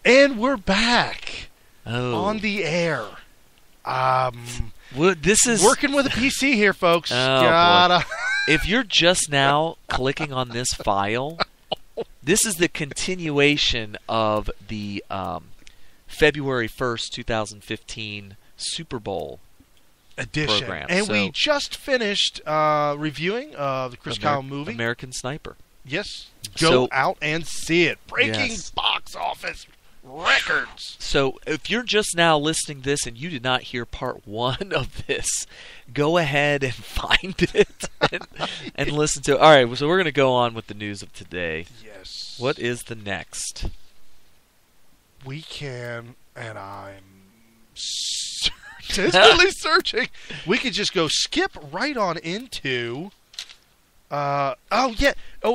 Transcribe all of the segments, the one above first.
And we're back on the air. This is working with a PC here, folks. If you're just now clicking on this file, this is the continuation of the February 1st, 2015 Super Bowl edition. Program. And we just finished reviewing the Chris Kyle movie. American Sniper. Yes. Go out and see it. Breaking box office records. So if you're just now listening to this and you did not hear part 1 of this, go ahead and find it and listen to it. All right, so we're going to go on with the news of today. Yes. What is the next? We can, and I'm desperately searching. We could just go skip right on into...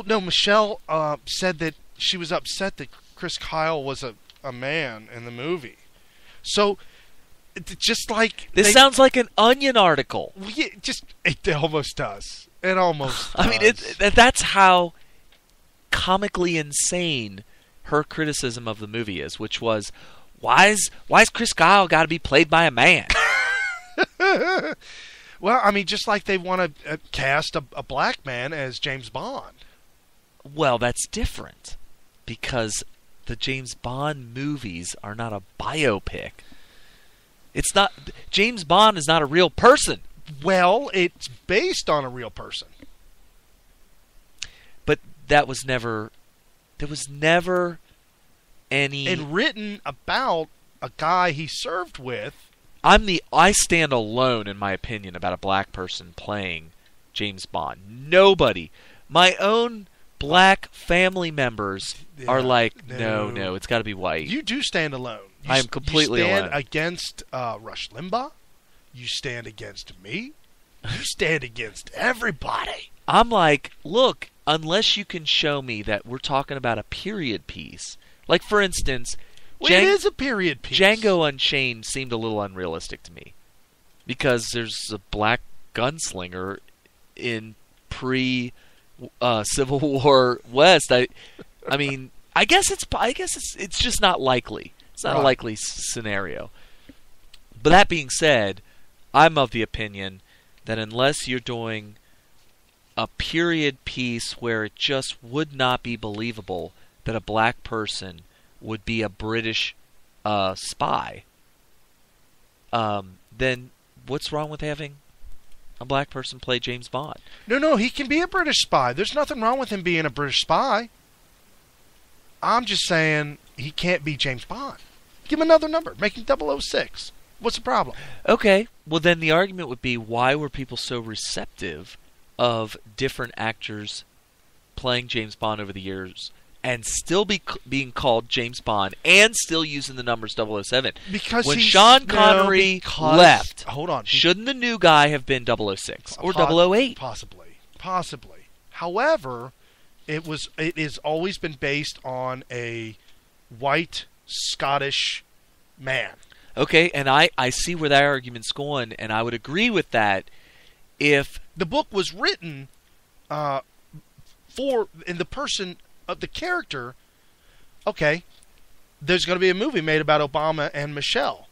Michelle said that she was upset that Chris Kyle was a man in the movie. So, just like... This sounds like an Onion article. Yeah, it almost does. It almost does. I mean, that's how comically insane her criticism of the movie is, which was, why's Chris Kyle got to be played by a man? Well, I mean, just like they want to cast a black man as James Bond. Well, that's different, because the James Bond movies are not a biopic. It's not. James Bond is not a real person. Well, it's based on a real person. But that was never... There was never any... And written about a guy he served with. I stand alone in my opinion about a black person playing James Bond. Nobody. My own black family members are like, no, it's got to be white. You do stand alone. I am completely alone. You stand against Rush Limbaugh. You stand against me. You stand against everybody. I'm like, look, unless you can show me that we're talking about a period piece. Like, for instance... Well, it is a period piece. Django Unchained seemed a little unrealistic to me, because there's a black gunslinger in pre-Civil War West. I mean, I guess it's just not likely. It's not a likely scenario. But that being said, I'm of the opinion that unless you're doing a period piece where it just would not be believable that a black person would be a British spy, then what's wrong with having a black person play James Bond? No, he can be a British spy. There's nothing wrong with him being a British spy. I'm just saying he can't be James Bond. Give him another number. Make him 006. What's the problem? Okay, well then the argument would be, why were people so receptive of different actors playing James Bond over the years and still being called James Bond and still using the numbers 007? Because when Sean Connery left, hold on, shouldn't the new guy have been 006 or 008? Possibly. However, it has always been based on a white Scottish man. Okay, and I see where that argument's going, and I would agree with that if the book was written in the person of the character. Okay, there's going to be a movie made about Obama and Michelle.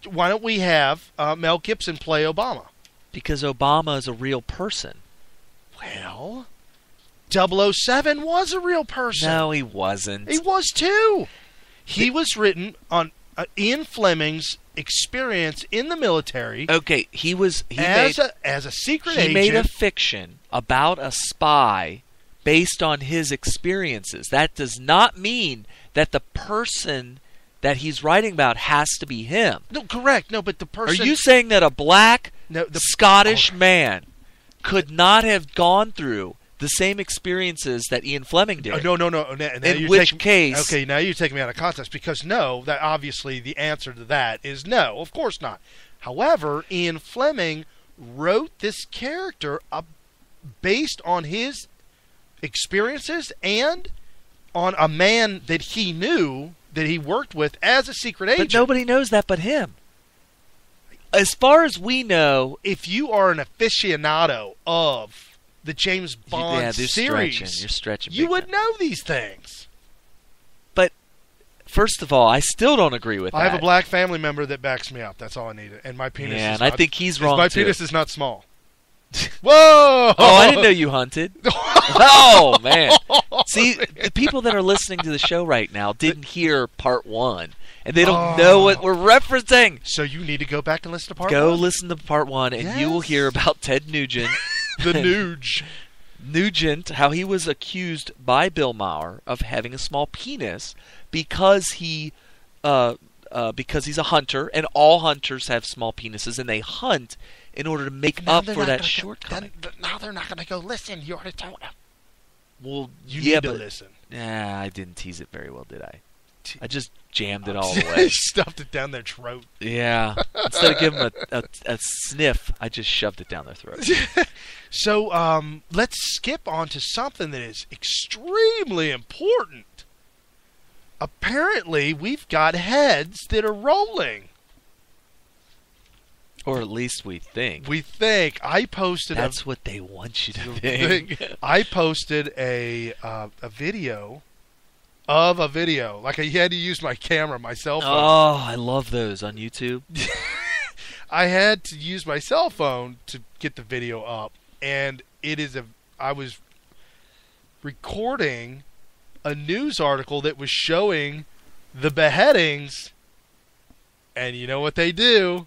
Why don't we have Mel Gibson play Obama? Because Obama is a real person. Well, 007 was a real person. No, he wasn't. He was too. He was written on Ian Fleming's experience in the military. Okay, as a secret agent. He made a fiction about a spy based on his experiences. That does not mean that the person that he's writing about has to be him. No, correct. No, but the person... Are you saying that a black Scottish man could not have gone through the same experiences that Ian Fleming did? No. In which case... Okay, now you're taking me out of context, because no, that obviously the answer to that is no, of course not. However, Ian Fleming wrote this character based on his experiences and on a man that he knew, that he worked with as a secret agent. But nobody knows that but him. As far as we know... If you are an aficionado of the James Bond series, you're stretching you would know these things. But first of all, I still don't agree with that. I have a black family member that backs me up. That's all I needed. And my penis Yeah, is and not, I think he's wrong, my too. penis is not small. Whoa! Oh, I didn't know you hunted. Oh, man. See, the people that are listening to the show right now didn't hear part 1, and they don't know what we're referencing. So you need to go back and listen to part 1. Go listen to part 1, and you will hear about Ted Nugent. The Nuge. Nugent, how he was accused by Bill Maher of having a small penis because he's a hunter, and all hunters have small penises, and they hunt in order to make up for that shortcoming. Now they're not going to go listen. You already told them. Well, you need to listen. Yeah, I didn't tease it very well, did I? I just jammed it all the way. Stuffed it down their throat. Yeah. Instead of giving them a sniff, I just shoved it down their throat. So let's skip on to something that is extremely important. Apparently, we've got heads that are rolling. Or at least we think. We think. I posted. That's what they want you to think. I posted a video of a video. Like I had to use my camera, my cell phone. Oh, I love those on YouTube. I had to use my cell phone to get the video up, and I was recording a news article that was showing the beheadings, and you know what they do?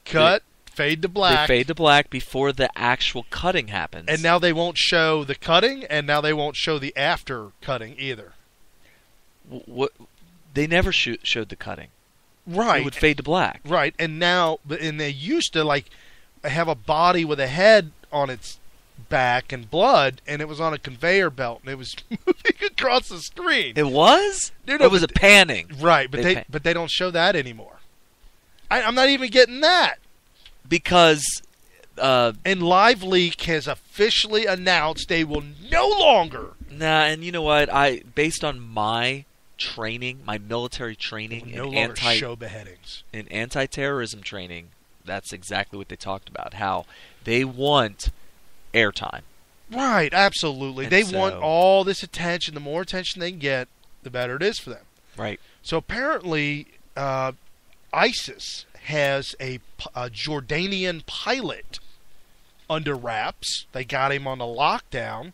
Cut, fade to black. They fade to black before the actual cutting happens. And now they won't show the cutting, and now they won't show the after cutting either. What? They never showed the cutting. Right. It would fade to black. Right, and they used to like have a body with a head on its back and blood, and it was on a conveyor belt, and it was moving across the screen. It was? Dude, it was a panning. Right, but they don't show that anymore. I'm not even getting that. Because and Live Leak has officially announced they will no longer. Nah, and you know what? Based on my training, my military training, no longer show beheadings. In anti-terrorism training, that's exactly what they talked about. How they want airtime. Right, absolutely. And they want all this attention. The more attention they can get, the better it is for them. Right. So apparently, ISIS has a Jordanian pilot under wraps. They got him on a lockdown,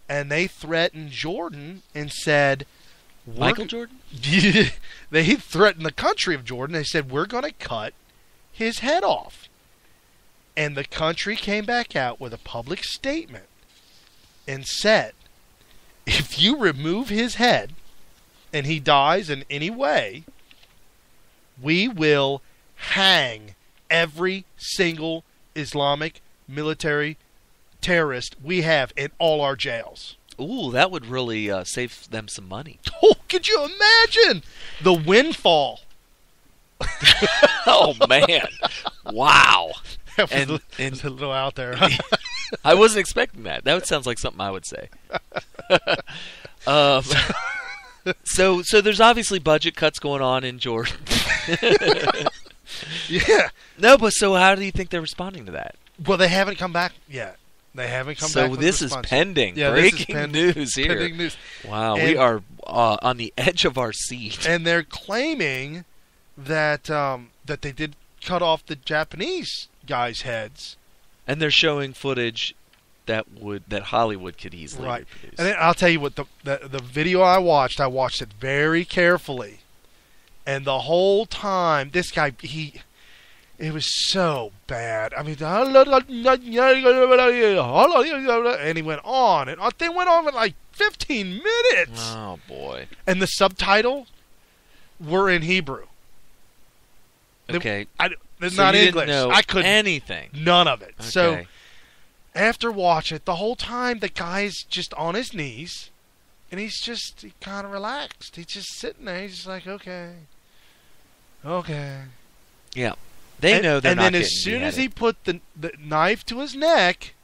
and they threatened Jordan and said, Michael Jordan? They threatened the country of Jordan. They said, we're going to cut his head off. And the country came back out with a public statement and said, if you remove his head and he dies in any way, we will hang every single Islamic military terrorist we have in all our jails. Ooh, that would really save them some money. Oh, could you imagine the windfall? Oh, man. Wow. That was a little out there. Huh? I wasn't expecting that. That sounds like something I would say. So there's obviously budget cuts going on in Jordan. Yeah. No, but so how do you think they're responding to that? Well, they haven't come back yet. They haven't come back. So this is pending. Yeah, breaking news here. Pending news. Wow, we are on the edge of our seat. And they're claiming that that they did cut off the Japanese guys' heads. And they're showing footage that Hollywood could easily reproduce. And then I'll tell you what, the video I watched it very carefully. And the whole time, this guy, it was so bad. I mean, and he went on, and they went on for like 15 minutes. Oh, boy. And the subtitle were in Hebrew. Okay. It's so not you English. Didn't know I couldn't. Anything. None of it. Okay. So after watching it, the whole time the guy's just on his knees, and he kind of relaxed. He's just sitting there. He's just like, okay. Yeah. They know they're not getting beheaded. And then as soon as he put the knife to his neck,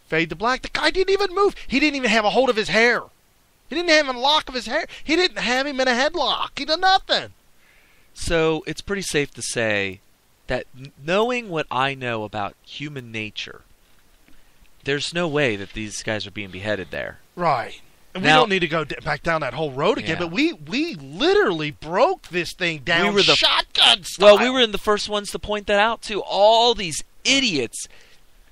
fade to black, the guy didn't even move. He didn't even have a hold of his hair. He didn't have a lock of his hair. He didn't have him in a headlock. He did nothing. So it's pretty safe to say that knowing what I know about human nature, there's no way that these guys are being beheaded there. Right. And we don't need to go back down that whole road again, but we literally broke this thing down shotgun style. Well, we were in the first ones to point that out, too. All these idiots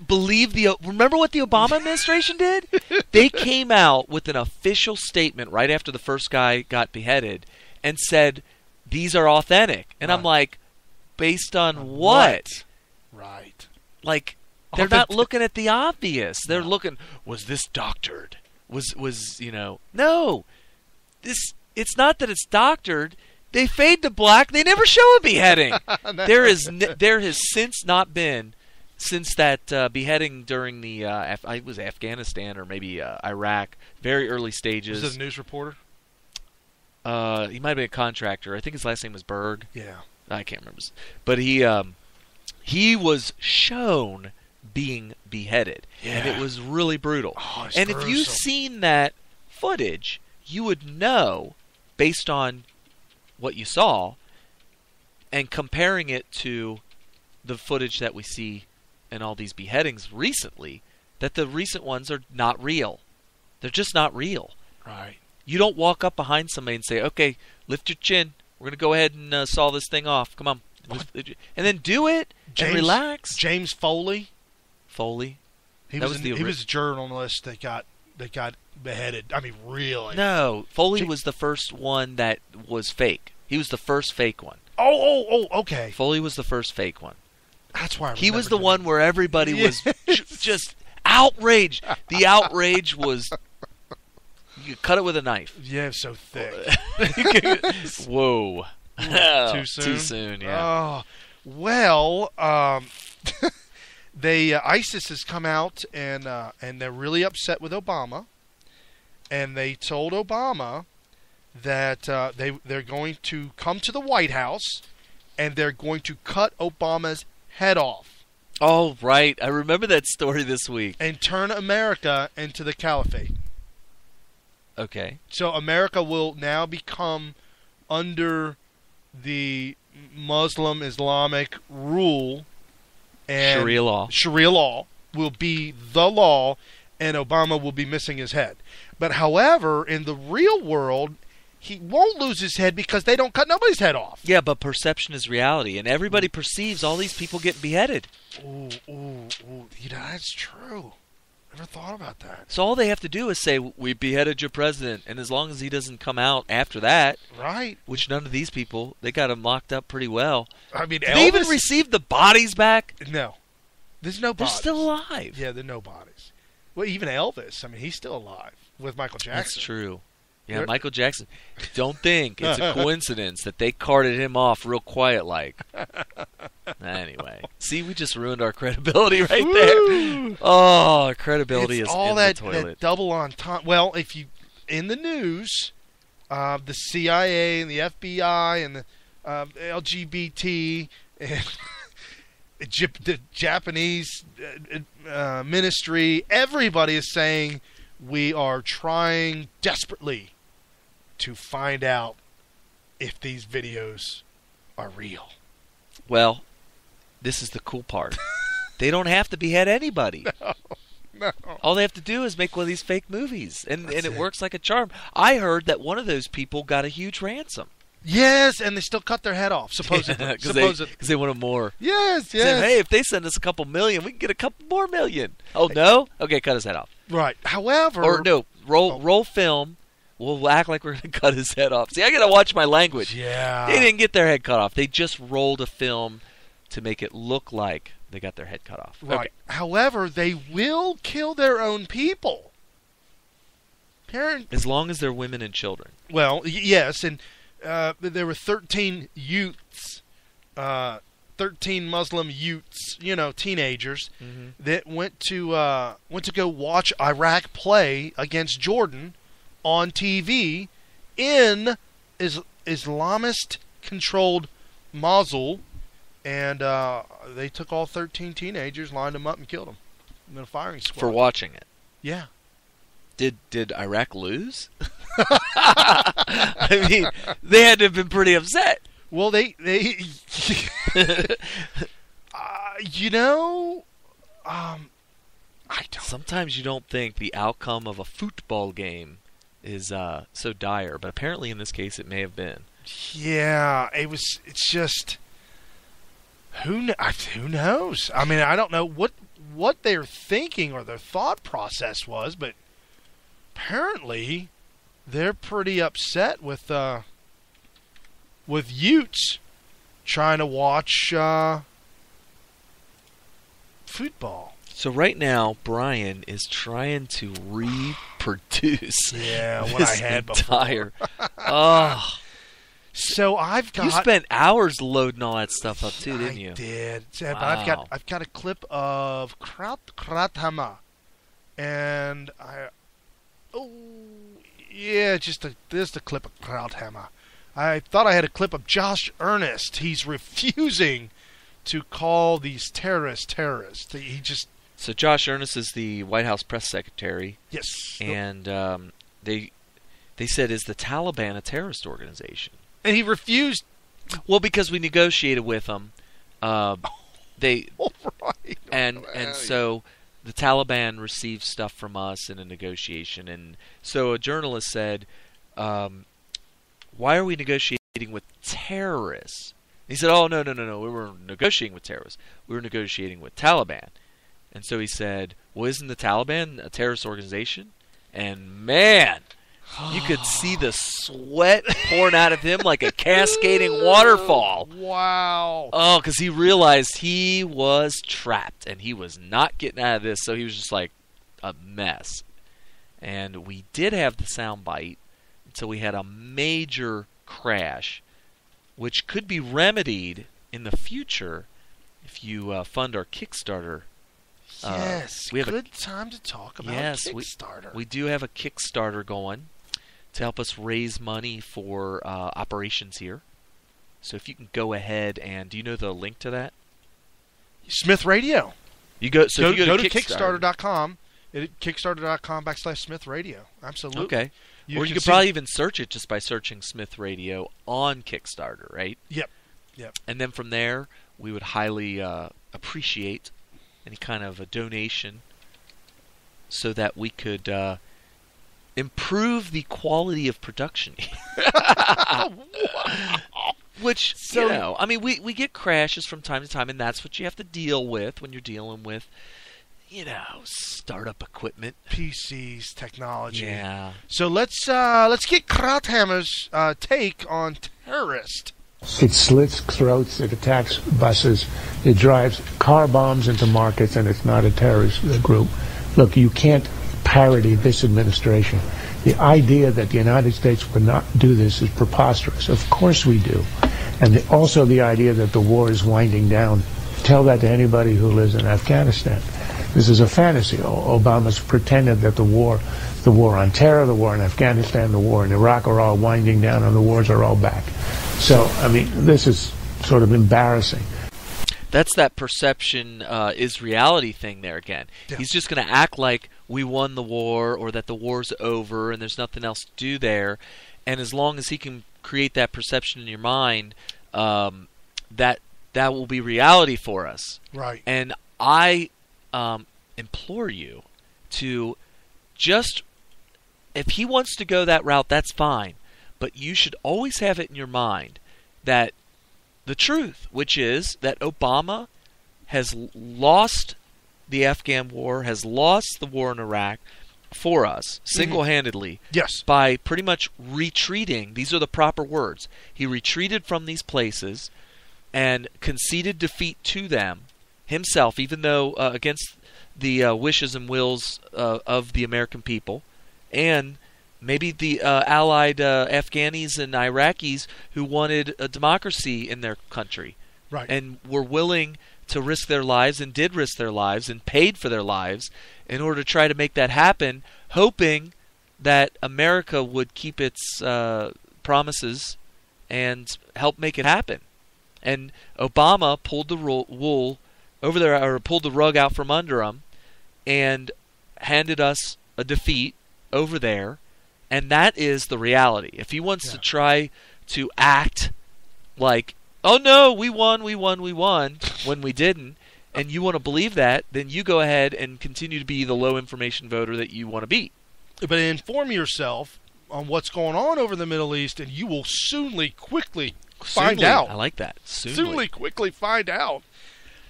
believe remember what the Obama administration did? They came out with an official statement right after the first guy got beheaded and said, these are authentic. And I'm like, based on what? Right. Like, they're not looking at the obvious. They're looking, was this doctored? Was no. It's not that it's doctored. They fade to black. They never show a beheading. There has since not been, since that beheading during the it was Afghanistan or maybe Iraq, very early stages. Was it a news reporter? He might have been a contractor. I think his last name was Berg. Yeah, I can't remember. But he was shown being beheaded, and it was really brutal. And if you've seen that footage, you would know, based on what you saw, and comparing it to the footage that we see in all these beheadings recently, that the recent ones are not real. They're just not real. Right. You don't walk up behind somebody and say, okay, lift your chin. We're going to go ahead and saw this thing off. Come on. And then do it and relax. James Foley. He was a journalist that got beheaded. I mean, really? No, Foley was the first one that was fake. He was the first fake one. Oh, okay. Foley was the first fake one. That's why he was the one where everybody was just outraged. The outrage was, you could cut it with a knife. Yeah, so thick. Whoa. Too soon? Too soon, yeah. Well, ISIS has come out and they're really upset with Obama, and they told Obama that they're going to come to the White House and they're going to cut Obama's head off. Oh, right. I remember that story this week. And turn America into the caliphate. Okay. So America will now become under the Muslim Islamic rule, and Sharia law will be the law, and Obama will be missing his head. But however, in the real world, he won't lose his head because they don't cut nobody's head off. Yeah, but perception is reality, and everybody perceives all these people get beheaded. Ooh, that's true. Never thought about that. So all they have to do is say, we beheaded your president, and as long as he doesn't come out after that, right? Which none of these people, they got him locked up pretty well. I mean, Did they even receive the bodies back? No. There's no bodies. They're still alive. Yeah, there are no bodies. Well, even Elvis, I mean, he's still alive with Michael Jackson. That's true. Yeah, Michael Jackson. Don't think it's a coincidence that they carted him off real quiet like. Anyway. See, we just ruined our credibility right there. Oh, our credibility is in the toilet. That double entendre. Well, if you in the news, the CIA and the FBI and the LGBT and the Japanese ministry, everybody is saying we are trying desperately to find out if these videos are real. Well, this is the cool part. They don't have to behead anybody. No. All they have to do is make one of these fake movies, and it works like a charm. I heard that one of those people got a huge ransom. Yes, and they still cut their head off, supposedly. Because they wanted more. Yes. Said, hey, if they send us a couple million, we can get a couple more million. Oh, no? Okay, cut his head off. Right. However... Or, no, roll film. We'll act like we're going to cut his head off. See, I got to watch my language. Yeah. They didn't get their head cut off. They just rolled a film to make it look like they got their head cut off. Right. Okay. However, they will kill their own people. As long as they're women and children. Well, yes, and there were 13 youths, 13 Muslim youths, teenagers, that went to go watch Iraq play against Jordan on TV in Islamist-controlled Mosul, and they took all 13 teenagers, lined them up, and killed them in a firing squad. For watching it? Yeah. Did Iraq lose? I mean, they had to have been pretty upset. Well, they I don't. Sometimes you don't think the outcome of a football game is so dire. But apparently in this case it may have been. Yeah, it's just who knows? I mean, I don't know what they're thinking or their thought process was, but apparently they're pretty upset with Utes trying to watch football. So right now, Brian is trying to reproduce what I had entire. before. So You spent hours loading all that stuff up too, didn't you? I did. Wow. But I've got a clip of Krathama, and this is the clip of Krathama. I thought I had a clip of Josh Earnest. He's refusing to call these terrorists. So Josh Earnest is the White House press secretary. Yes. And they said, is the Taliban a terrorist organization? And he refused. Well, because we negotiated with them. They right. and so the Taliban received stuff from us in a negotiation. And so a journalist said, why are we negotiating with terrorists? He said, oh, no. We were negotiating with terrorists. We were negotiating with Taliban. And so he said, well, isn't the Taliban a terrorist organization? And man, you could see the sweat pouring out of him like a cascading waterfall. Wow. Oh, because he realized he was trapped and he was not getting out of this. So he was just like a mess. And we did have the sound bite until we had a major crash, which could be remedied in the future if you fund our Kickstarter. Yes, we have good time to talk about Kickstarter. We do have a Kickstarter going to help us raise money for operations here. So if you can go ahead and... Do you know the link to that? Smyth Radio. You go to Kickstarter.com. Kickstarter.com/Smyth Radio. Absolutely. Okay. Or you could probably even search it just by searching Smyth Radio on Kickstarter, right? Yep. And then from there, we would highly appreciate any kind of a donation so that we could improve the quality of production. Which, I mean, we get crashes from time to time, and that's what you have to deal with when you're dealing with, startup equipment. PCs, technology. Yeah. So let's get Krauthammer's take on terrorist. It slits throats, it attacks buses, it drives car bombs into markets, and it's not a terrorist group. Look, you can't parody this administration. The idea that the United States would not do this is preposterous. Of course we do. And also the idea that the war is winding down. Tell that to anybody who lives in Afghanistan. This is a fantasy. Obama's pretended that the war on terror, the war in Afghanistan, the war in Iraq are all winding down, and the wars are all back. So, I mean, this is sort of embarrassing. That's that perception is reality thing there again. Yeah. He's just going to act like we won the war or that the war's over and there's nothing else to do there. And as long as he can create that perception in your mind, that will be reality for us. Right. And I implore you to just, if he wants to go that route, that's fine. But you should always have it in your mind that the truth, which is that Obama has lost the Afghan war, has lost the war in Iraq for us, single-handedly. Yes. By pretty much retreating. These are the proper words. He retreated from these places and conceded defeat to them himself, even though against the wishes and wills of the American people, and maybe the allied Afghanis and Iraqis who wanted a democracy in their country. Right. And were willing to risk their lives and did risk their lives and paid for their lives in order to try to make that happen, hoping that America would keep its promises and help make it happen. And Obama pulled the wool over there, or pulled the rug out from under them, and handed us a defeat over there. And that is the reality. If he wants to try to act like, oh no, we won, when we didn't, and you want to believe that, then you go ahead and continue to be the low information voter that you want to be. But inform yourself on what's going on over the Middle East, and you will quickly find out. I like that. Quickly find out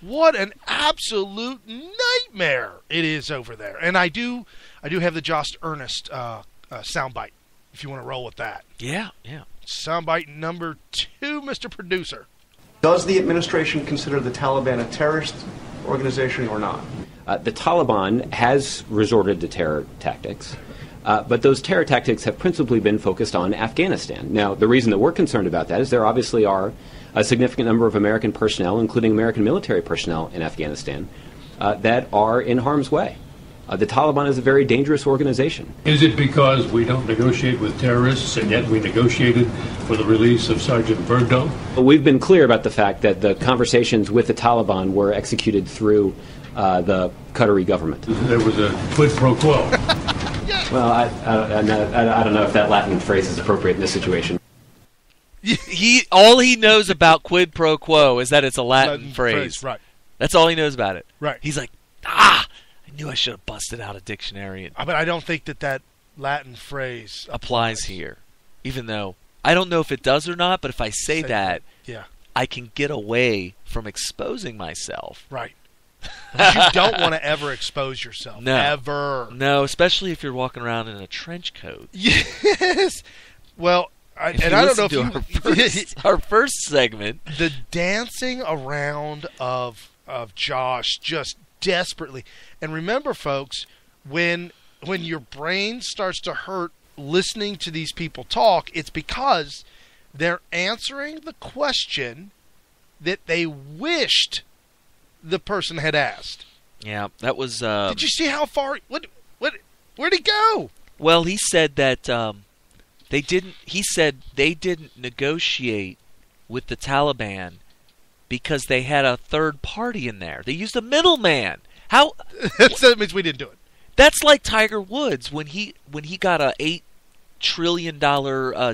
what an absolute nightmare it is over there. And I do have the Josh Earnest soundbite, if you want to roll with that. Yeah. Soundbite number 2, Mr. Producer. Does the administration consider the Taliban a terrorist organization or not? The Taliban has resorted to terror tactics, but those terror tactics have principally been focused on Afghanistan. Now, the reason that we're concerned about that is there obviously are a significant number of American personnel, including American military personnel in Afghanistan, that are in harm's way. The Taliban is a very dangerous organization. Is it because we don't negotiate with terrorists, and yet we negotiated for the release of Sergeant Bergdahl? We've been clear about the fact that the conversations with the Taliban were executed through the Qatari government. There was a quid pro quo. Well, I don't know if that Latin phrase is appropriate in this situation. All he knows about quid pro quo is that it's a Latin phrase. Right. That's all he knows about it. Right. He's like, I knew I should have busted out a dictionary. And But I don't think that Latin phrase applies here, even though I don't know if it does or not. But if I say that, yeah, I can get away from exposing myself. Right. You don't want to ever expose yourself. No. Ever. No, especially if you're walking around in a trench coat. Yes. Well, I don't know if our first segment, the dancing around of Josh just desperately. And remember, folks, when your brain starts to hurt listening to these people talk, it's because they're answering the question that they wished the person had asked. Yeah, that was. Did you see how far? Where'd he go? Well, he said that they didn't. He said they didn't negotiate with the Taliban because they had a third party in there. They used a middleman. How? That means we didn't do it. That's like Tiger Woods when he got a $8 trillion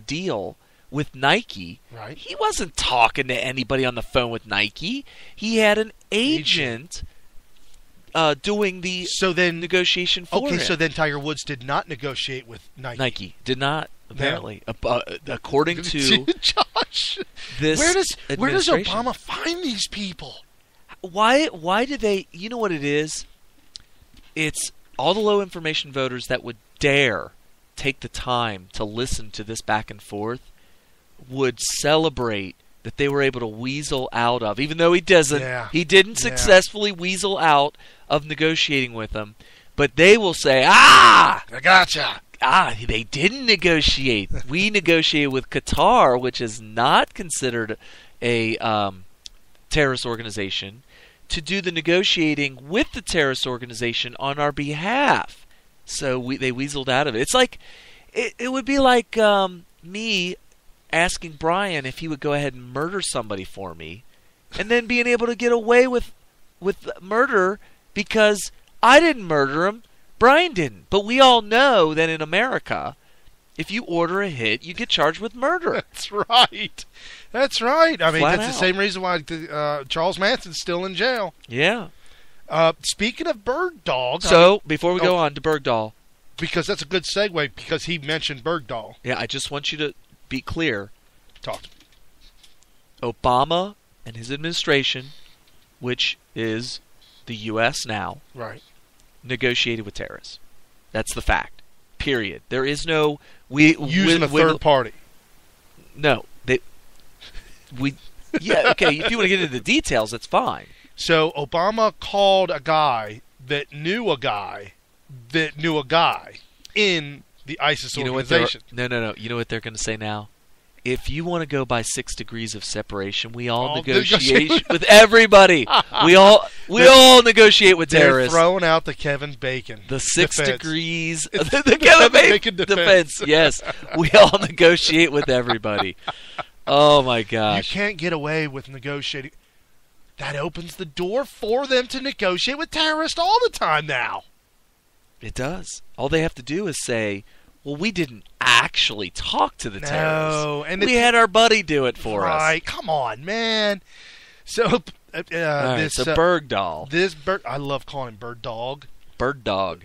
deal with Nike. Right. He wasn't talking to anybody on the phone with Nike. He had an agent doing the negotiation for him. Okay, so then Tiger Woods did not negotiate with Nike. Nike did not, apparently. According to Josh, this where does Obama find these people? Why do they? You know what it is? It's all the low information voters that would dare take the time to listen to this back and forth would celebrate that they were able to weasel out of, even though he doesn't. Yeah. He didn't successfully weasel out of negotiating with them. But they will say, I gotcha. They didn't negotiate. We negotiated with Qatar, which is not considered a terrorist organization, to do the negotiating with the terrorist organization on our behalf. So they weaseled out of it. It's like it would be like me asking Brian if he would go ahead and murder somebody for me, and then being able to get away with murder because I didn't murder him, Brian didn't. But we all know that in America, if you order a hit, you get charged with murder. That's right. That's right. I mean, Flat that's out. the same reason why Charles Manson's still in jail. Yeah. Speaking of Bird Dog. So, before we go on to Bergdahl. Because that's a good segue, because he mentioned Bergdahl. Yeah, I just want you to be clear. Talk. Obama and his administration, which is the U.S. now, right, negotiated with terrorists. That's the fact. Period. There is no using a third party. No, yeah, okay. If you want to get into the details, that's fine. So Obama called a guy that knew a guy that knew a guy in the ISIS organization. No. You know what they're going to say now? If you want to go by 6 degrees of separation, we all negotiate with everybody. We all negotiate with terrorists. They're throwing out the Kevin Bacon. The 6 defense. Degrees. the Kevin Bacon defense. Yes. We all negotiate with everybody. Oh, my gosh. You can't get away with negotiating. That opens the door for them to negotiate with terrorists all the time now. It does. All they have to do is say, well, we didn't actually talk to the terrorists. And we had our buddy do it for us. Right. Come on, man. So, Bergdahl. I love calling him Bird Dog. Bird Dog.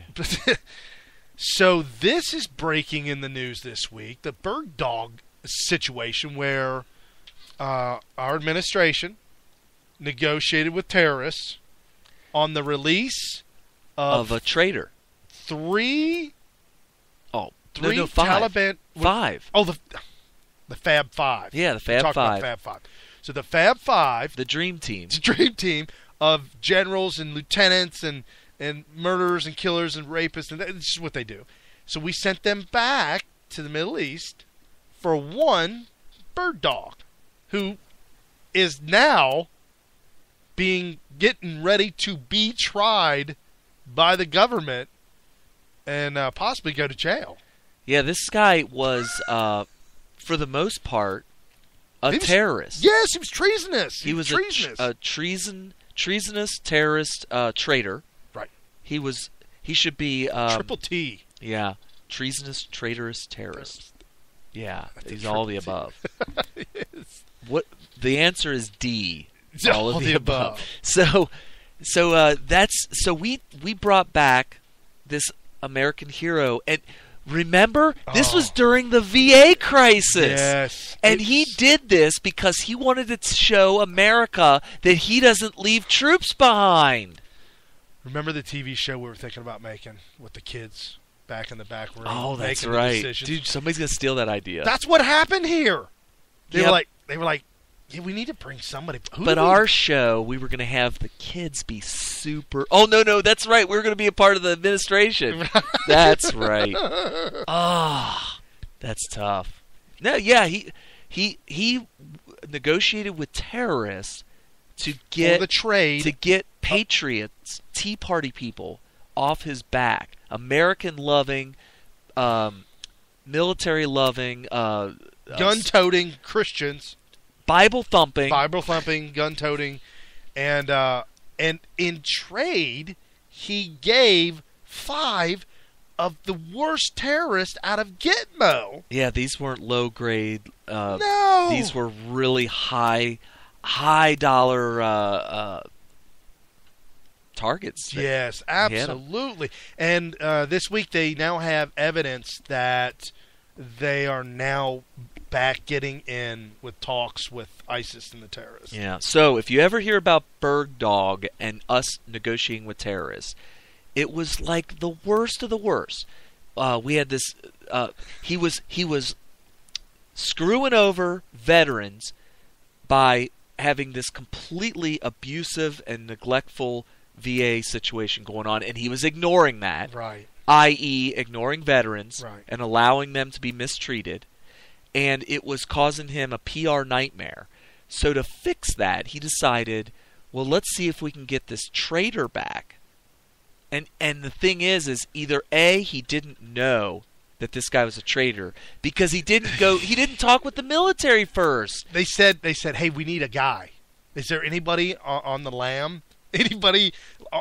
So this is breaking in the news this week. The bird dog situation where our administration negotiated with terrorists on the release of a traitor. Three five. Taliban. Five. Oh, the Fab Five. Yeah, the Fab Talk Five. about Fab Five. So the Fab Five, the dream team. the dream team of generals and lieutenants and murderers and killers and rapists, and that's just what they do. So we sent them back to the Middle East for one bird dog, who is now getting ready to be tried by the government and possibly go to jail. Yeah, this guy was, for the most part, a terrorist. Yes, he was treasonous. He was treasonous. a treasonous terrorist traitor. Right. He should be triple T. Yeah, treasonous, traitorous, terrorist. Yeah, he's all the above. Yes. What the answer is D. All of the above. So we brought back this American hero, and remember, this was during the VA crisis. Yes. And he did this because he wanted to show America that he doesn't leave troops behind. Remember the TV show we were thinking about making with the kids back in the back room? Oh, that's making right. decisions? Dude, somebody's going to steal that idea. That's what happened here. They Yep. were like, yeah, we need to bring somebody. But our show, we were going to have the kids be super... Oh, no, that's right. We were going to be a part of the administration. That's right. That's tough. No, yeah, he negotiated with terrorists to get the trade, to get patriots, Tea Party people off his back. American-loving, military-loving, gun-toting Christians. Bible-thumping, gun-toting, and in trade, he gave 5 of the worst terrorists out of Gitmo. Yeah, these weren't low-grade. No, these were really high-dollar targets. Yes, absolutely. And this week they now have evidence that they are now back getting in with talks with ISIS and the terrorists. Yeah. So if you ever hear about Bird Dog and us negotiating with terrorists, it was like the worst of the worst. We had this. He was screwing over veterans by having this completely abusive and neglectful VA situation going on, and he was ignoring that. Right. I.e., ignoring veterans Right. and allowing them to be mistreated. And it was causing him a PR nightmare. So to fix that, he decided, well, let's see if we can get this traitor back. And the thing is either A, he didn't know that this guy was a traitor because he didn't talk with the military first. They said, hey, we need a guy. Is there anybody on the lam? Anybody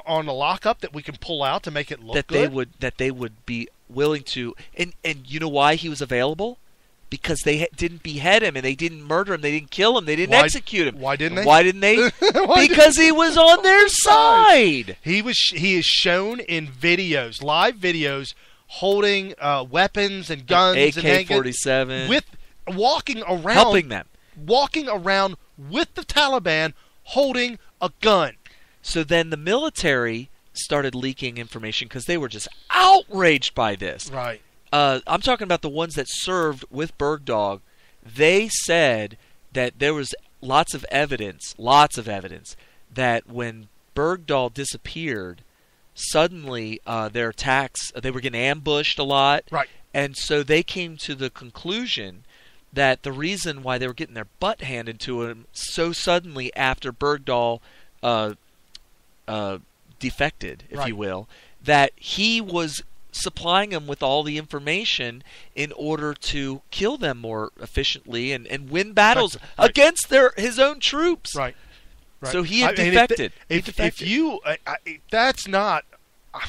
on the lockup that we can pull out to make it look good? That they would be willing to. And you know why he was available? Because they didn't behead him and they didn't murder him, they didn't kill him, they didn't execute him. Why didn't they? Why didn't they? Because he was on their side. He is shown in videos, live videos, holding weapons and guns AK-47, with walking around, helping them, walking around with the Taliban, holding a gun. So then the military started leaking information because they were just outraged by this. Right. I'm talking about the ones that served with Bird Dog. They said that there was lots of evidence that when Bird Dog disappeared, suddenly their attacks, they were getting ambushed a lot. Right. And so they came to the conclusion that the reason why they were getting their butt handed to them so suddenly after Bird Dog defected, if you will, that he was supplying them with all the information in order to kill them more efficiently and win battles against his own troops. Right. Right. So he had defected. That's not. I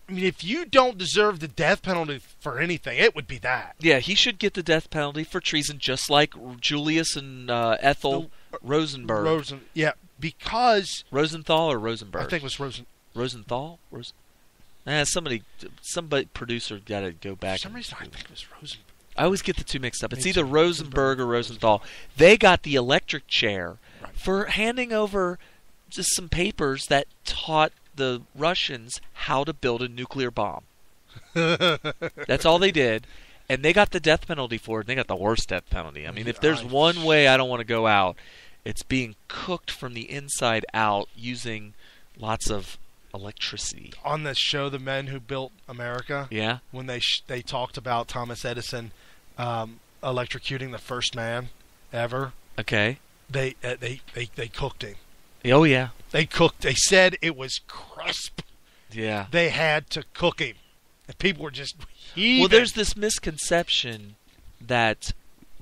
mean, if you don't deserve the death penalty for anything, it would be that. Yeah, he should get the death penalty for treason, just like Julius and Ethel Rosenberg. Yeah, because Rosenthal or Rosenberg. I think it was Rosenthal. Somebody producer got to go back. For some reason, I think it was Rosenberg. I always get the two mixed up. It's Me either too. Rosenberg or Rosenthal. They got the electric chair Right. for handing over just some papers that taught the Russians how to build a nuclear bomb. That's all they did. And they got the death penalty for it, and they got the worst death penalty. I mean, if there's one way I don't want to go out, it's being cooked from the inside out using lots of electricity. On the show, The Men Who Built America, Yeah? when they talked about Thomas Edison electrocuting the first man ever, Okay. they cooked him. Oh, yeah. They cooked. They said it was crisp. Yeah. They had to cook him. And people were just heaving. Well, there's this misconception that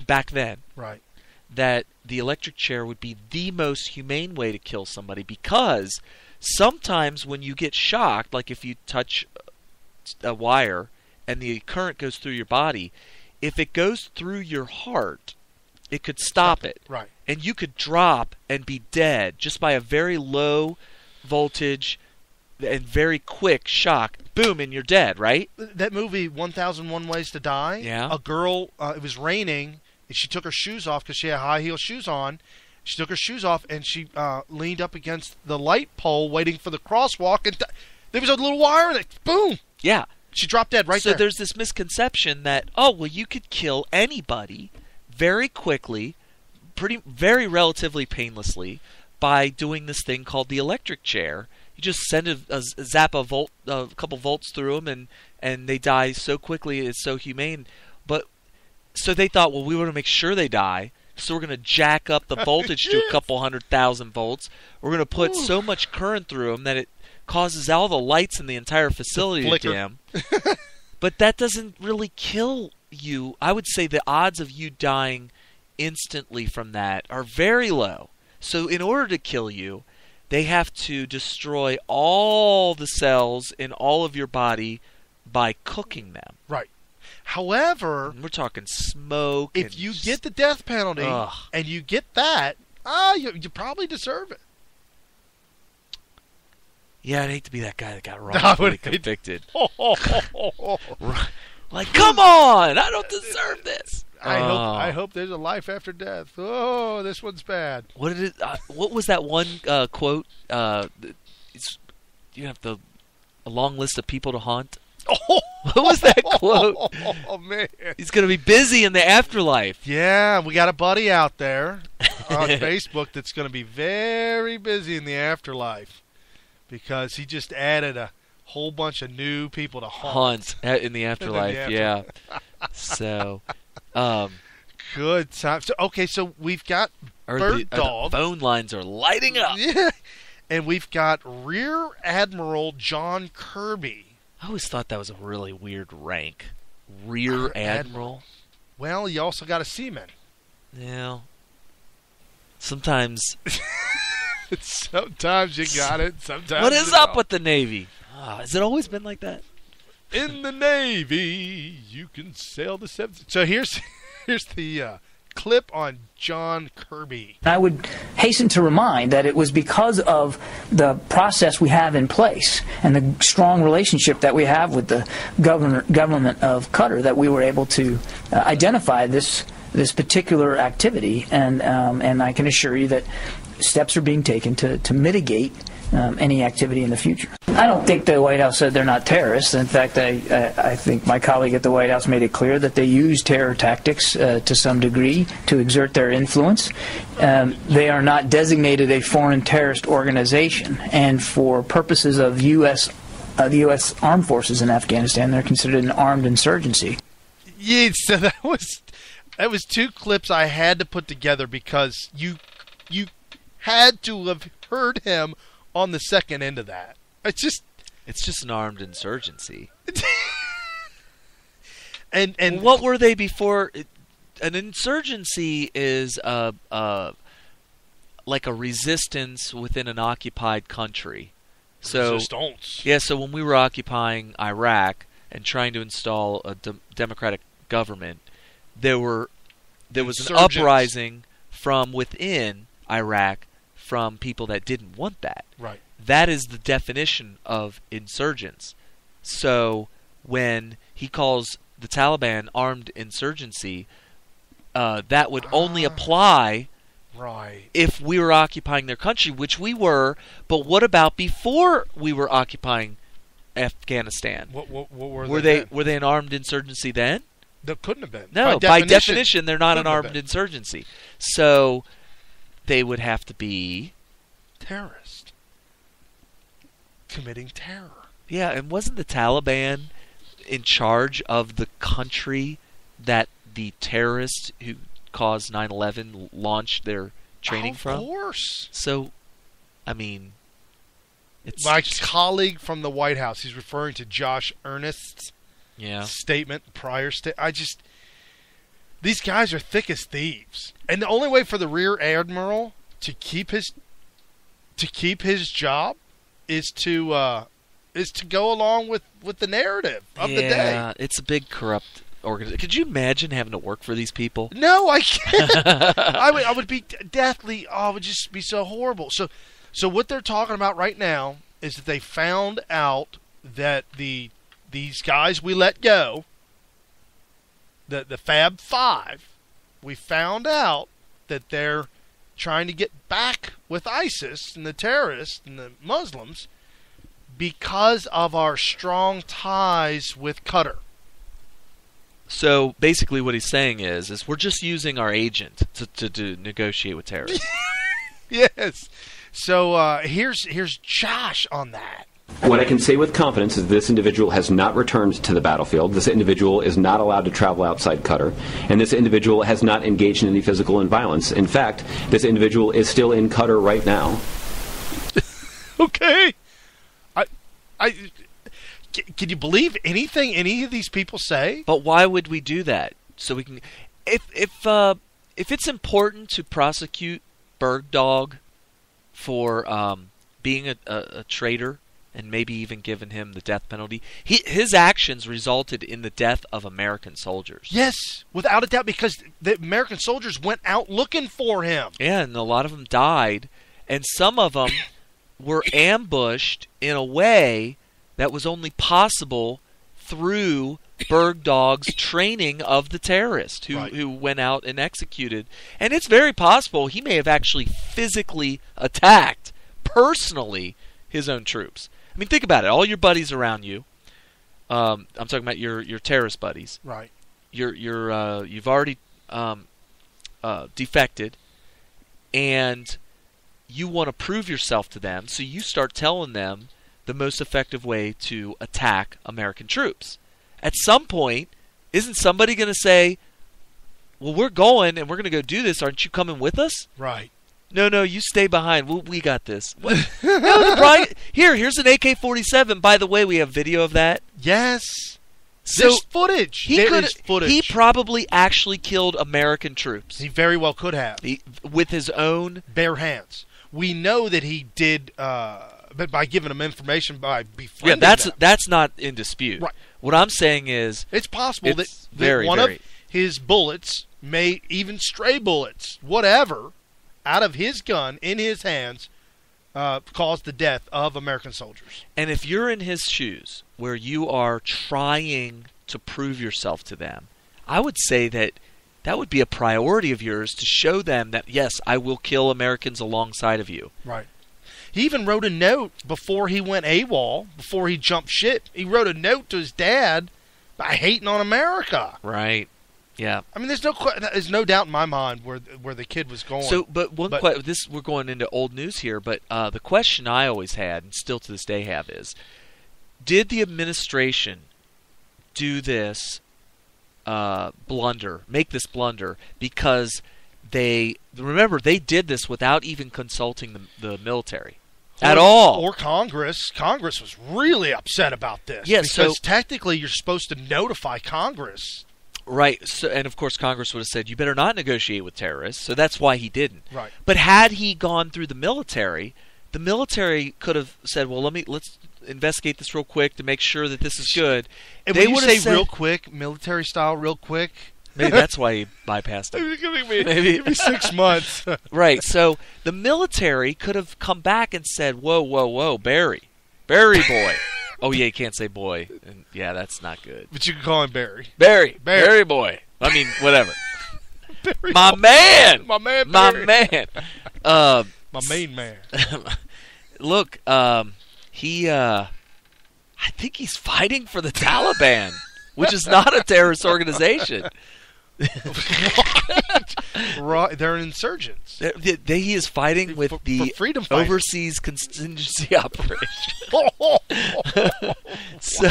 back then, right. that the electric chair would be the most humane way to kill somebody, because sometimes when you get shocked, like if you touch a wire and the current goes through your body, if it goes through your heart, it could stop it. Right. And you could drop and be dead just by a very low voltage and very quick shock. Boom, and you're dead, right? That movie, 1001 Ways to Die, Yeah. a girl, it was raining, and she took her shoes off because she had high heel shoes on. She took her shoes off, and she leaned up against the light pole waiting for the crosswalk, and there was a little wire, and boom! Yeah. She dropped dead right so there. there's this misconception that, oh, well, you could kill anybody very quickly, very relatively painlessly, by doing this thing called the electric chair. You just send a couple volts through them, and they die so quickly. It's so humane. But so they thought, well, we want to make sure they die, so we're going to jack up the voltage to a couple 100,000 volts. We're going to put so much current through them that it causes all the lights in the entire facility to dim. But that doesn't really kill you. I would say the odds of you dying instantly from that are very low. So in order to kill you, they have to destroy all the cells in all of your body by cooking them. Right. However, And we're talking smoke. if and you just- get the death penalty Ugh. and you get that, you probably deserve it. Yeah, I'd hate to be that guy that got I wrongfully would hate- convicted. Like, come on! I don't deserve this. I hope there's a life after death. Oh, this one's bad. What did it? What was that one quote? You have a long list of people to haunt. What was that quote? Oh man. He's going to be busy in the afterlife. Yeah, we got a buddy out there on Facebook that's going to be very busy in the afterlife because he just added a whole bunch of new people to haunt. In the afterlife, yeah. So, Good time. So, okay, so we've got Bird Dog. The phone lines are lighting up. Yeah. And we've got Rear Admiral John Kirby. I always thought that was a really weird rank. Rear Admiral. Well, you also got a seaman. Yeah. Sometimes. Sometimes you got it. Sometimes What is you up don't. with the Navy? Has it always been like that? In the Navy, you can sail the seven. So here's the clip on John Kirby. I would hasten to remind that it was because of the process we have in place and the strong relationship that we have with the government of Qatar that we were able to identify this particular activity, and I can assure you that steps are being taken to mitigate any activity in the future. I don't think the White House said they're not terrorists. In fact, I think my colleague at the White House made it clear that they use terror tactics to some degree to exert their influence. They are not designated a foreign terrorist organization, and for purposes of the U.S. armed forces in Afghanistan, they're considered an armed insurgency. Yeah, so that was two clips I had to put together because you had to have heard him on the second end of that. It's just an armed insurgency. and what were they before? An insurgency is like a resistance within an occupied country. So resistance. Yeah, so when we were occupying Iraq and trying to install a democratic government, there was an uprising from within Iraq from people that didn't want that. Right. That is the definition of insurgents. So when he calls the Taliban armed insurgency, that would only apply if we were occupying their country, which we were. But what about before we were occupying Afghanistan? What were they? Were they an armed insurgency then? There couldn't have been. No, by definition, they're not an armed insurgency. So they would have to be terrorist, committing terror. Yeah, and wasn't the Taliban in charge of the country that the terrorists who caused 9/11 launched their training from? Of course. So, I mean, it's my colleague from the White House. He's referring to Josh Earnest's statement, prior these guys are thick as thieves, and the only way for the Rear Admiral to keep his job is to go along with the narrative of the day. Yeah, it's a big corrupt organization. Could you imagine having to work for these people? No, I can't. I would be deathly. Oh, it would just be so horrible. So what they're talking about right now is that they found out that these guys we let go, the Fab Five, we found out that they're trying to get back with ISIS and the terrorists and the Muslims because of our strong ties with Qatar. So basically what he's saying is we're just using our agent to negotiate with terrorists. Yes. So here's Josh on that. What I can say with confidence is this individual has not returned to the battlefield. This individual is not allowed to travel outside Qatar. And this individual has not engaged in any physical violence. In fact, this individual is still in Qatar right now. Okay. Can you believe anything any of these people say? But why would we do that? So we can, if it's important to prosecute Bergdog for being a traitor and maybe even giving him the death penalty, his actions resulted in the death of American soldiers. Yes, without a doubt, because the American soldiers went out looking for him. Yeah, and a lot of them died, and some of them were ambushed in a way that was only possible through Bergdog's training of the terrorist who went out and executed. And it's very possible he may have actually physically attacked, personally, his own troops. I mean, think about it. All your buddies around you, I'm talking about your terrorist buddies. Right. You've already defected, and you want to prove yourself to them, so you start telling them the most effective way to attack American troops. At some point, isn't somebody going to say, well, we're going and we're going to go do this. Aren't you coming with us? Right. No, you stay behind. We got this. Here's an AK-47. By the way, we have video of that. Yes. So there's footage. There is footage. He probably actually killed American troops. He very well could have. With his own bare hands. We know that he did, but by giving them information, by befriending them. That's not in dispute. Right. What I'm saying is, it's possible that one of his bullets, may even stray bullets, whatever, out of his gun in his hands, caused the death of American soldiers. And if you're in his shoes, where you are trying to prove yourself to them, I would say that would be a priority of yours to show them that, yes, I will kill Americans alongside of you. Right. He even wrote a note before he went AWOL, before he jumped ship. He wrote a note to his dad by hating on America. Right. Yeah. I mean, there's no doubt in my mind where the kid was going. So, but we're going into old news here. But the question I always had, and still to this day have, is: did the administration do this make this blunder because they did this without even consulting the military at all, or Congress? Congress was really upset about this. Yes, because technically you're supposed to notify Congress. Right, so, and of course Congress would have said, you better not negotiate with terrorists, so that's why he didn't. Right. But had he gone through the military could have said, well, let's investigate this real quick to make sure that this is good. And they would say real quick, military style, real quick. Maybe that's why he bypassed it. Maybe 6 months. Right, so the military could have come back and said, whoa, Barry boy, Oh yeah, you can't say boy. And yeah, that's not good. But you can call him Barry. Barry boy. I mean, whatever. Barry My boy. man. My man. My Barry. man. My main man. Look, he. I think he's fighting for the Taliban, which is not a terrorist organization. Right, they're insurgents. He is fighting with the freedom fighters. overseas contingency operation. So,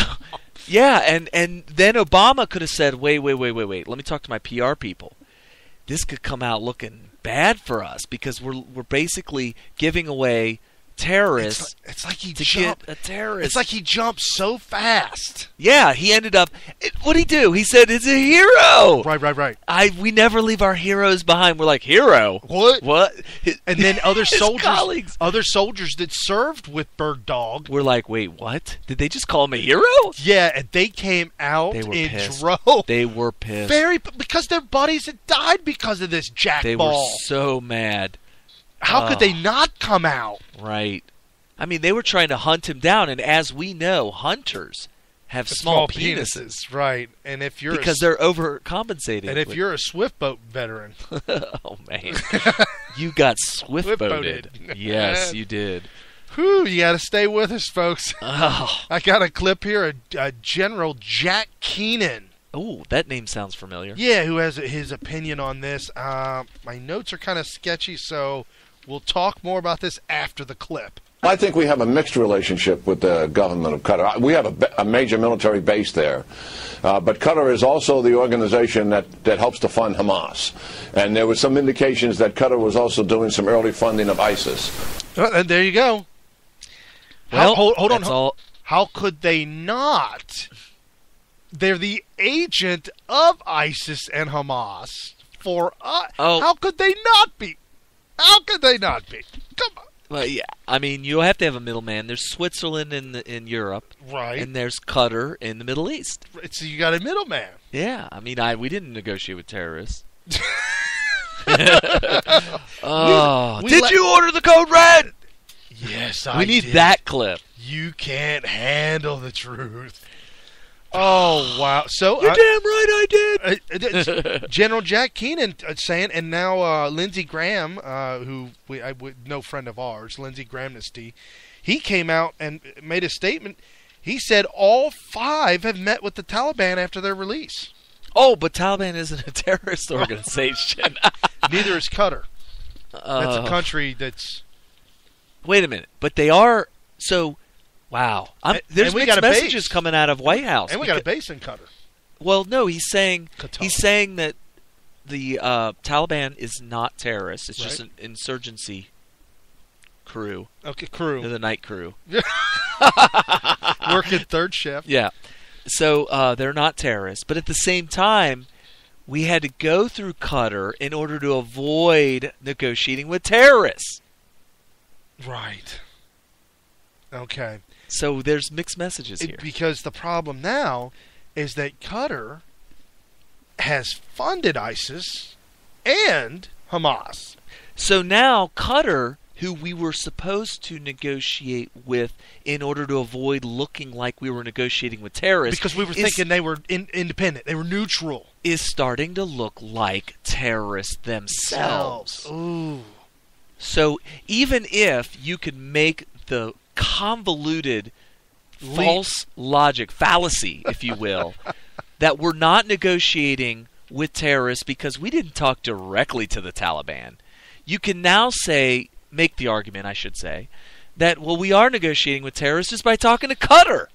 yeah, and then Obama could have said, wait. Let me talk to my PR people. This could come out looking bad for us because we're basically giving away terrorists. It's like he to jumped. get a terrorist. It's like he jumped so fast. Yeah, he ended up. What'd he do? He said, "It's a hero." Right. We never leave our heroes behind. We're like, hero? What? And then other His colleagues. soldiers that served with Bird Dog. We're like, wait, what? Did they just call him a hero? Yeah, and they came out They were in pissed. droves. They were pissed. Because their buddies had died because of this jackball. They were so mad. How could they not come out? Right. I mean, they were trying to hunt him down, and as we know, hunters have small penises. Right? And if you're because they're overcompensating. and if you're a swift boat veteran, oh man, you got swift boated. Yes, you did. Whew, you got to stay with us, folks. Oh. I got a clip here. General Jack Keenan. Oh, that name sounds familiar. Yeah, who has his opinion on this. My notes are kind of sketchy, so we'll talk more about this after the clip. I think we have a mixed relationship with the government of Qatar. We have a major military base there. But Qatar is also the organization that helps to fund Hamas. And there was some indications that Qatar was also doing some early funding of ISIS. And there you go. Well, hold on. How could they not? They're the agent of ISIS and Hamas for us. How could they not be? How could they not be? Come on. Well, yeah. I mean, you have to have a middleman. There's Switzerland in Europe, right? And there's Qatar in the Middle East. So you got a middleman. Yeah. I mean, we didn't negotiate with terrorists. Did you order the code red? Yes, we need that clip. You can't handle the truth. Oh, wow. So you're damn right I did. General Jack Keenan saying, and now Lindsey Graham, who no friend of ours, Lindsey Grahamnesty, he came out and made a statement. He said all 5 have met with the Taliban after their release. Oh, but Taliban isn't a terrorist organization. Neither is Qatar. That's a country that's... Wait a minute. But they are... So... Wow. There's mixed messages coming out of White House. And we got a base in Qatar. Well, no, he's saying that the Taliban is not terrorists. It's just an insurgency crew. Okay, crew. They're the night crew. Working third shift. Yeah. So they're not terrorists. But at the same time, we had to go through Qatar in order to avoid negotiating with terrorists. Right. Okay. So there's mixed messages here. Because the problem now is that Qatar has funded ISIS and Hamas. So now Qatar, who we were supposed to negotiate with in order to avoid looking like we were negotiating with terrorists. Because we were thinking they were independent. They were neutral. Is starting to look like terrorists themselves. Ooh. So even if you could make the convoluted false logic, fallacy, if you will, that we're not negotiating with terrorists because we didn't talk directly to the Taliban, you can now make the argument, I should say, that, well, we are negotiating with terrorists just by talking to Qatar.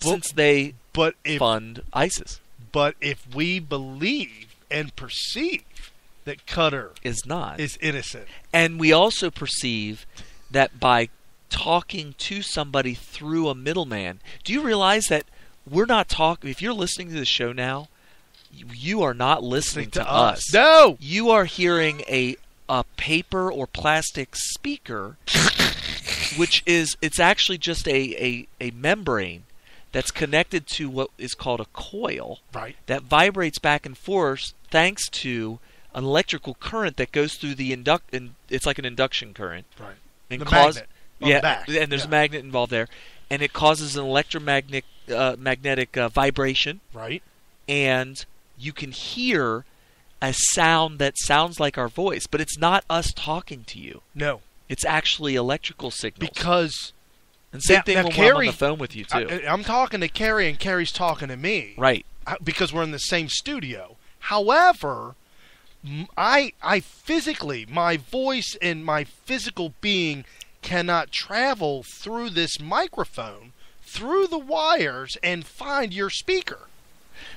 Since they fund ISIS. But if we believe and perceive that Qatar is innocent. And we also perceive that by talking to somebody through a middleman, do you realize that we're not talking? If you're listening to the show now, you are not listening to us. No, you are hearing a paper or plastic speaker, which it's actually just a membrane that's connected to what is called a coil, right? That vibrates back and forth thanks to an electrical current that goes through the it's like an induction current, right? And magnet. on the back. And there's a magnet involved there, and it causes an electromagnetic magnetic vibration. Right. And you can hear a sound that sounds like our voice, but it's not us talking to you. No. It's actually electrical signals. Because... And same thing when I'm on the phone with you, too. I'm talking to Carrie, and Carrie's talking to me. Right. Because we're in the same studio. However, I physically, my voice and my physical being cannot travel through this microphone, through the wires, and find your speaker.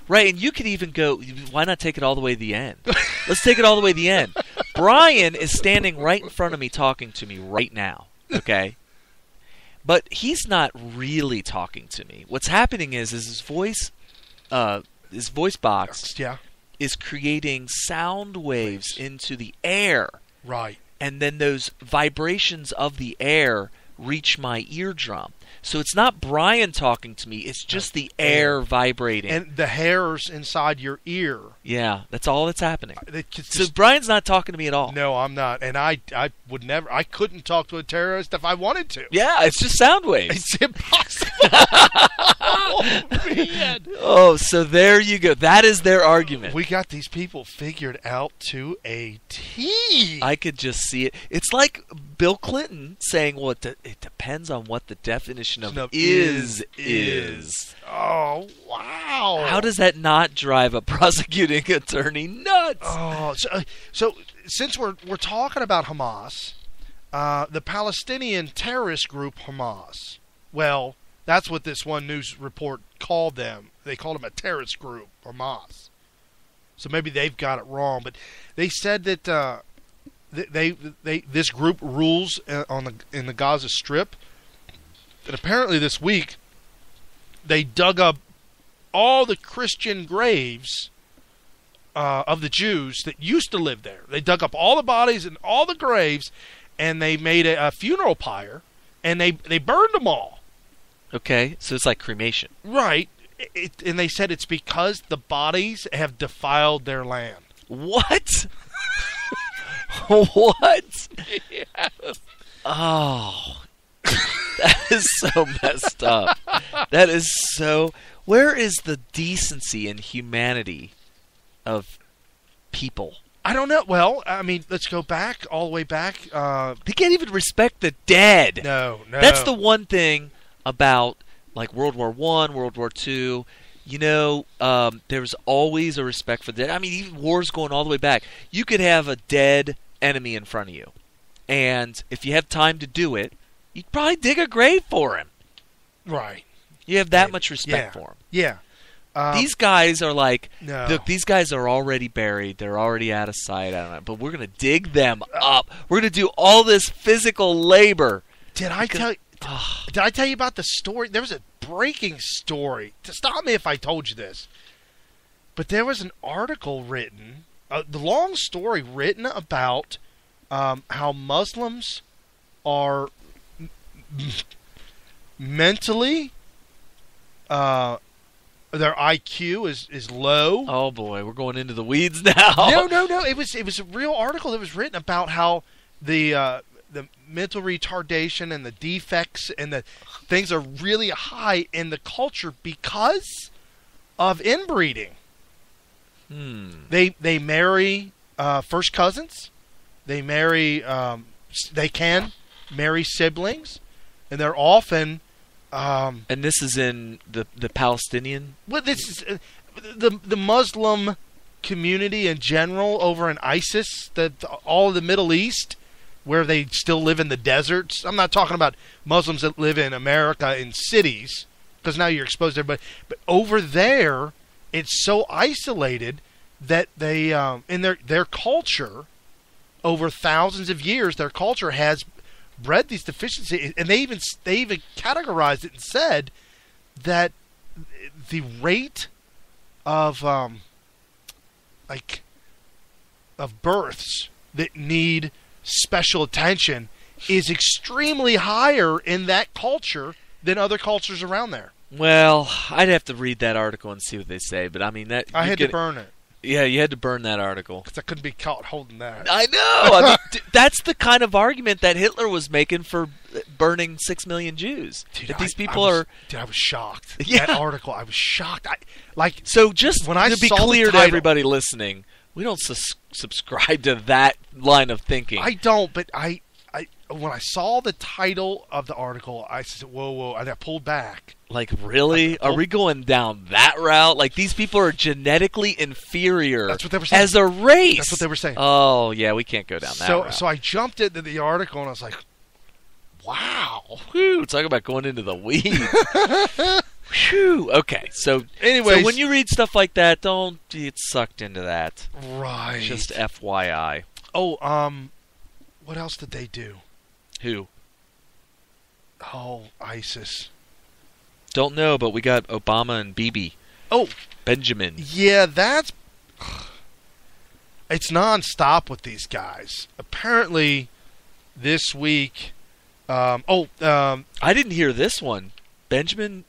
Right, and you could even go, why not take it all the way to the end? Let's take it all the way to the end. Brian is standing right in front of me talking to me right now, okay? But he's not really talking to me. What's happening is his voice box is creating sound waves into the air. Right. And then those vibrations of the air reach my eardrum. So it's not Brian talking to me, it's just the air vibrating. And the hairs inside your ear. Yeah, that's all that's happening. So Brian's not talking to me at all. No, I'm not. And I would never, I couldn't talk to a terrorist if I wanted to. Yeah, it's just sound waves. It's impossible. Oh, man. Oh, so there you go. That is their argument. We got these people figured out to a T. I could just see it. It's like Bill Clinton saying, well, it depends on what the definition of is. Oh, wow. How does that not drive a prosecuting attorney nuts? Oh, so since we're talking about Hamas, the Palestinian terrorist group Hamas, well, that's what this one news report called them. They called them a terrorist group, Hamas. So maybe they've got it wrong, but they said that this group rules in the Gaza Strip. And apparently this week they dug up all the Christian graves of the Jews that used to live there. They dug up all the bodies and all the graves, and they made a funeral pyre, and they burned them all. Okay, so it's like cremation. Right. And they said it's because the bodies have defiled their land. What? What? Yes. Oh, that is so messed up. That is so... Where is the decency and humanity of people? I don't know. Well, I mean, let's go back, all the way back. They can't even respect the dead. No. That's the one thing about, like, World War I, World War II. You know, there's always a respect for the dead. I mean, even wars going all the way back. You could have a dead enemy in front of you, and if you have time to do it, you'd probably dig a grave for him. Right. You have that much respect for him. Yeah. These guys are like, no. Look, these guys are already buried. They're already out of sight. I don't know, but we're going to dig them up. We're going to do all this physical labor. Did I tell you about the story? There was a breaking story. Stop me if I told you this. But there was an article written, the long story written about how Muslims are mentally, their IQ is low. Oh boy, we're going into the weeds now. No. It was a real article that was written about how the mental retardation and the defects and the things are really high in the culture because of inbreeding. They marry first cousins. They marry. They can marry siblings, and they're often. And this is in the Palestinian. Well, this is the Muslim community in general over in ISIS, all of the Middle East, where they still live in the deserts. I'm not talking about Muslims that live in America in cities, because now you're exposed to everybody. But over there, it's so isolated that they, in their culture, over thousands of years, their culture has bred these deficiencies, and they even categorized it and said that the rate of births that need special attention is extremely higher in that culture than other cultures around there. Well, I'd have to read that article and see what they say, but I mean that I had to burn it. Yeah, you had to burn that article because I couldn't be caught holding that. I know. I mean, that's the kind of argument that Hitler was making for burning 6 million Jews. Dude, If these I people was, are... Dude, I was shocked. Yeah. That article, I was shocked. So just when I to be saw the clear to title- everybody listening, we don't subscribe to that line of thinking. I don't, but I when I saw the title of the article, I said, whoa, and I pulled back. Like, really? Are we going down that route? Like, these people are genetically inferior That's what they were saying. as a race. That's what they were saying. Oh, yeah, we can't go down that route. So I jumped into the article, and I was like, wow. Whew, talk about going into the weeds. Whew. Okay, so Anyways. so when you read stuff like that, don't get sucked into that. Right. Just FYI. Oh, what else did they do? Who? Oh, ISIS. Don't know, but we got Obama and Bibi. Oh, Benjamin. yeah, it's nonstop with these guys. Apparently, this week. I didn't hear this one. Benjamin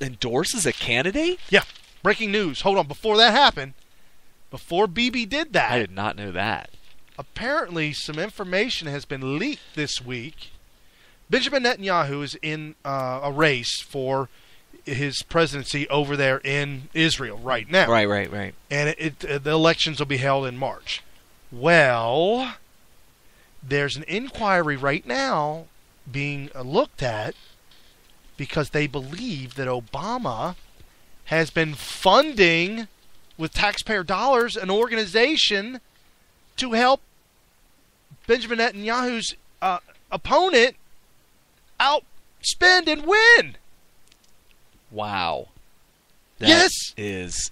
endorses a candidate? Yeah, breaking news. Hold on, before that happened, before Bibi did that, I did not know that. apparently some information has been leaked this week. Benjamin Netanyahu is in a race for his presidency over there in Israel right now. Right. And the elections will be held in March. Well, there's an inquiry right now being looked at because they believe that Obama has been funding with taxpayer dollars an organization to help Benjamin Netanyahu's opponent outspend and win. Wow. Yes. Is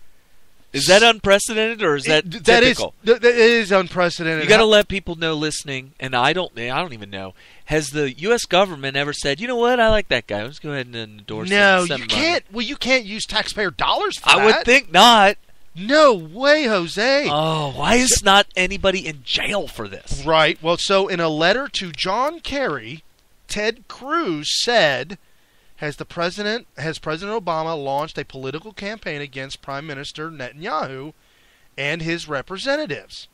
that unprecedented or is that typical? That is unprecedented. You got to let people know listening, and I don't even know. Has the U.S. government ever said, you know what, I like that guy. Let's go ahead and endorse him? No, Send you money." can't. Well, you can't use taxpayer dollars for that. I would think not. No way, Jose. Oh, why is not anybody in jail for this? Right. Well, so in a letter to John Kerry, Ted Cruz said, has President Obama launched a political campaign against Prime Minister Netanyahu and his representatives.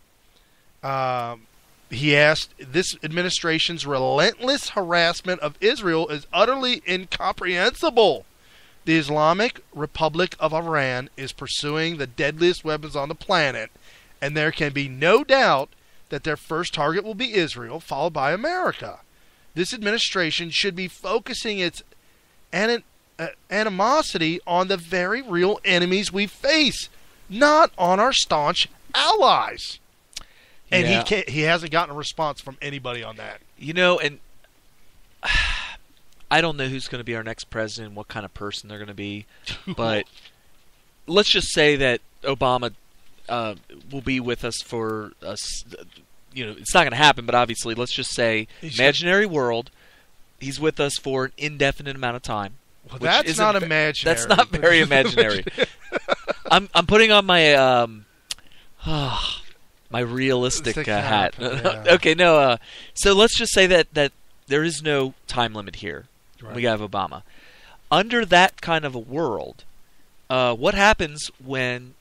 He asked, this administration's relentless harassment of Israel is utterly incomprehensible. The Islamic Republic of Iran is pursuing the deadliest weapons on the planet, and there can be no doubt that their first target will be Israel, followed by America. This administration should be focusing its animosity on the very real enemies we face, not on our staunch allies. And Yeah. he hasn't gotten a response from anybody on that. You know, and I don't know who's going to be our next president, what kind of person they're going to be, but let's just say that Obama will be with us for us. You know, it's not going to happen, but obviously, let's just say imaginary world. He's with us for an indefinite amount of time. Well, that's not imaginary. That's not very imaginary. I'm putting on my my realistic hat. Yeah. Okay, no. So let's just say that there is no time limit here. Right. We have Obama. Under that kind of a world, what happens when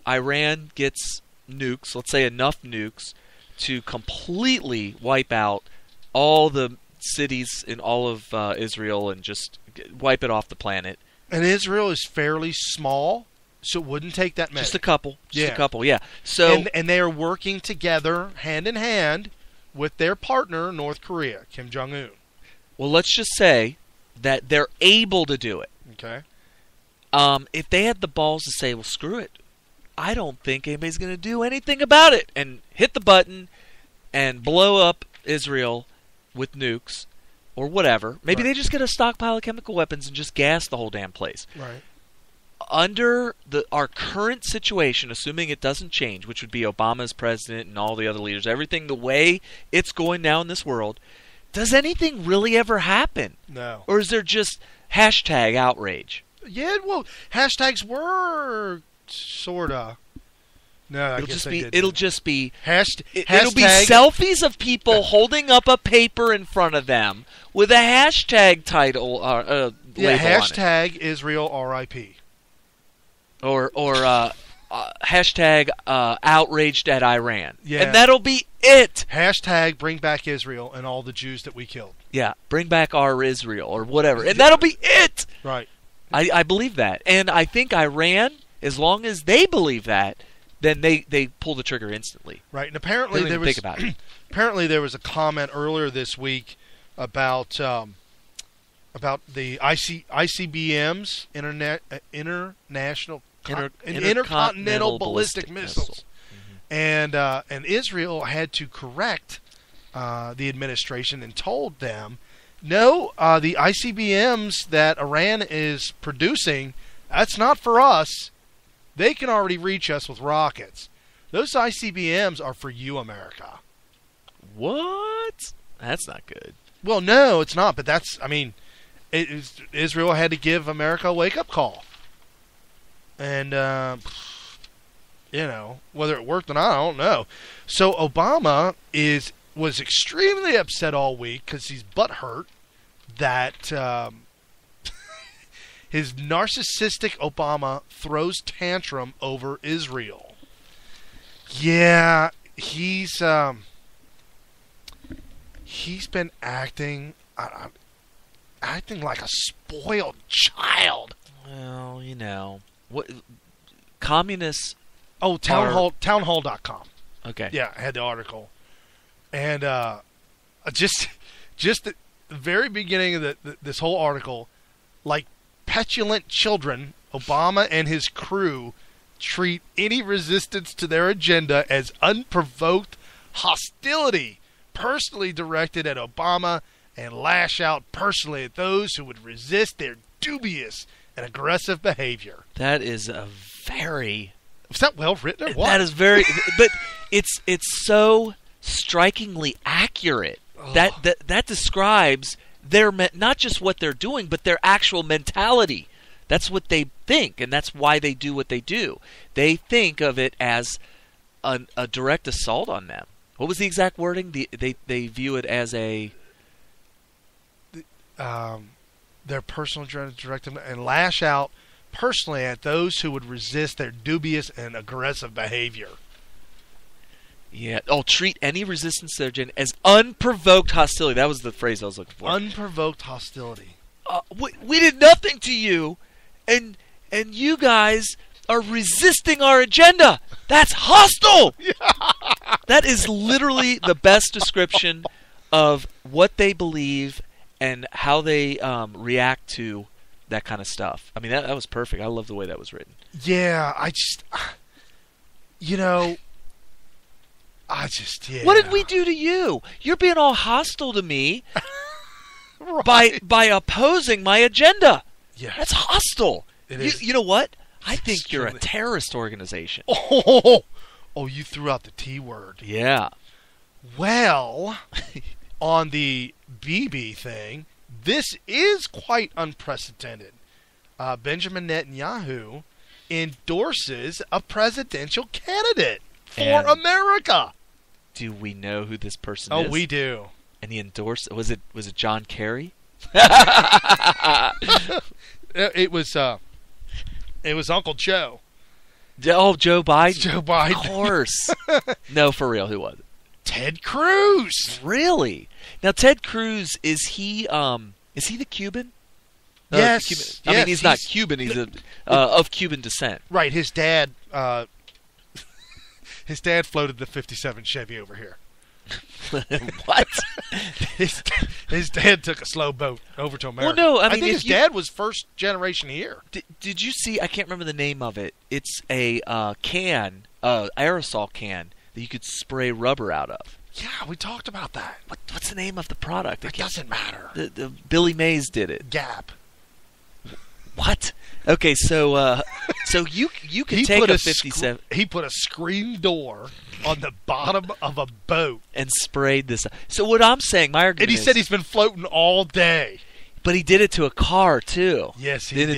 Iran gets nukes, let's say enough nukes, to completely wipe out all the cities in all of Israel and just wipe it off the planet? And Israel is fairly small, so it wouldn't take that many. Just a couple. Yeah. Yeah. So and they are working together, hand in hand, with their partner, North Korea, Kim Jong-un. well, let's just say that they're able to do it. Okay. If they had the balls to say, well, screw it, I don't think anybody's going to do anything about it, and hit the button and blow up Israel with nukes or whatever. Maybe Right. they just get a stockpile of chemical weapons and just gas the whole damn place. Right. Under our current situation, assuming it doesn't change, which would be Obama's president and all the other leaders, everything the way it's going now in this world, does anything really ever happen? No. Or is there just hashtag outrage? Yeah, well, hashtags were sorta. No, I It'll guess just they be. didn't. It'll just be. It'll be selfies of people holding up a paper in front of them with a hashtag title label hashtag Israel RIP. on it, or hashtag outraged at Iran. Yeah. And that'll be it. Hashtag bring back Israel and all the Jews that we killed. Yeah, bring back our Israel or whatever. And that'll be it. Right. I believe that. And I think Iran, as long as they believe that, then they pull the trigger instantly. Right. And apparently They don't even think about it. Apparently there was a comment earlier this week about the ICBMs, Intercontinental Ballistic Missiles. Mm-hmm. And Israel had to correct the administration and told them, no, the ICBMs that Iran is producing, that's not for us. They can already reach us with rockets. Those ICBMs are for you, America. What? That's not good. Well, no, it's not. But Israel had to give America a wake-up call. And, whether it worked or not, I don't know. So Obama was extremely upset all week because he's butthurt that his narcissistic Obama throws tantrum over Israel. Yeah, he's been acting like a spoiled child. Well, what communists. Oh, townhall.com. Okay. Yeah, I had the article, and just the very beginning of this whole article, like petulant children, Obama and his crew treat any resistance to their agenda as unprovoked hostility, personally directed at Obama, and lash out personally at those who would resist their dubious and aggressive behavior. That is a very... Was that well written or what? That is very... but it's so strikingly accurate. Oh. That describes their not just what they're doing, but their actual mentality. That's what they think, and that's why they do what they do. They think of it as a direct assault on them. What was the exact wording? They view it as a... their personal directive and lash out personally at those who would resist their dubious and aggressive behavior. Yeah. Oh, treat any resistance to their agenda as unprovoked hostility. That was the phrase I was looking for. Unprovoked hostility. We did nothing to you, and you guys are resisting our agenda. That's hostile. That is literally the best description of what they believe and how they react to that kind of stuff. I mean, that was perfect. I love the way that was written. Yeah, yeah. What did we do to you? You're being all hostile to me right. by opposing my agenda. Yeah, that's hostile. It is. You know what? I think you're a terrorist organization. Oh, you threw out the T word. Yeah. Well, on the BB thing, this is quite unprecedented. Benjamin Netanyahu endorses a presidential candidate for America. Do we know who this person is? Oh, we do. And he endorsed. Was it John Kerry? It was Uncle Joe. Oh, Joe Biden. Joe Biden. Of course. No, for real, who was it? Ted Cruz. Really? Now, Ted Cruz, is he the Cuban? Yes. Cuban. Yes. I mean, he's not Cuban. He's of Cuban descent. Right. His dad floated the '57 Chevy over here. What? His dad took a slow boat over to America. Well, no, I mean, think his dad was first generation here. Did you see? I can't remember the name of it. It's a aerosol can that you could spray rubber out of. Yeah, we talked about that. What's the name of the product? It doesn't matter. The Billy Mays did it. Gap. What? Okay, so you could take a 57. He put a screen door on the bottom of a boat and sprayed this. So what I'm saying, my argument, and he said he's been floating all day. But he did it to a car too. Yes, he did. In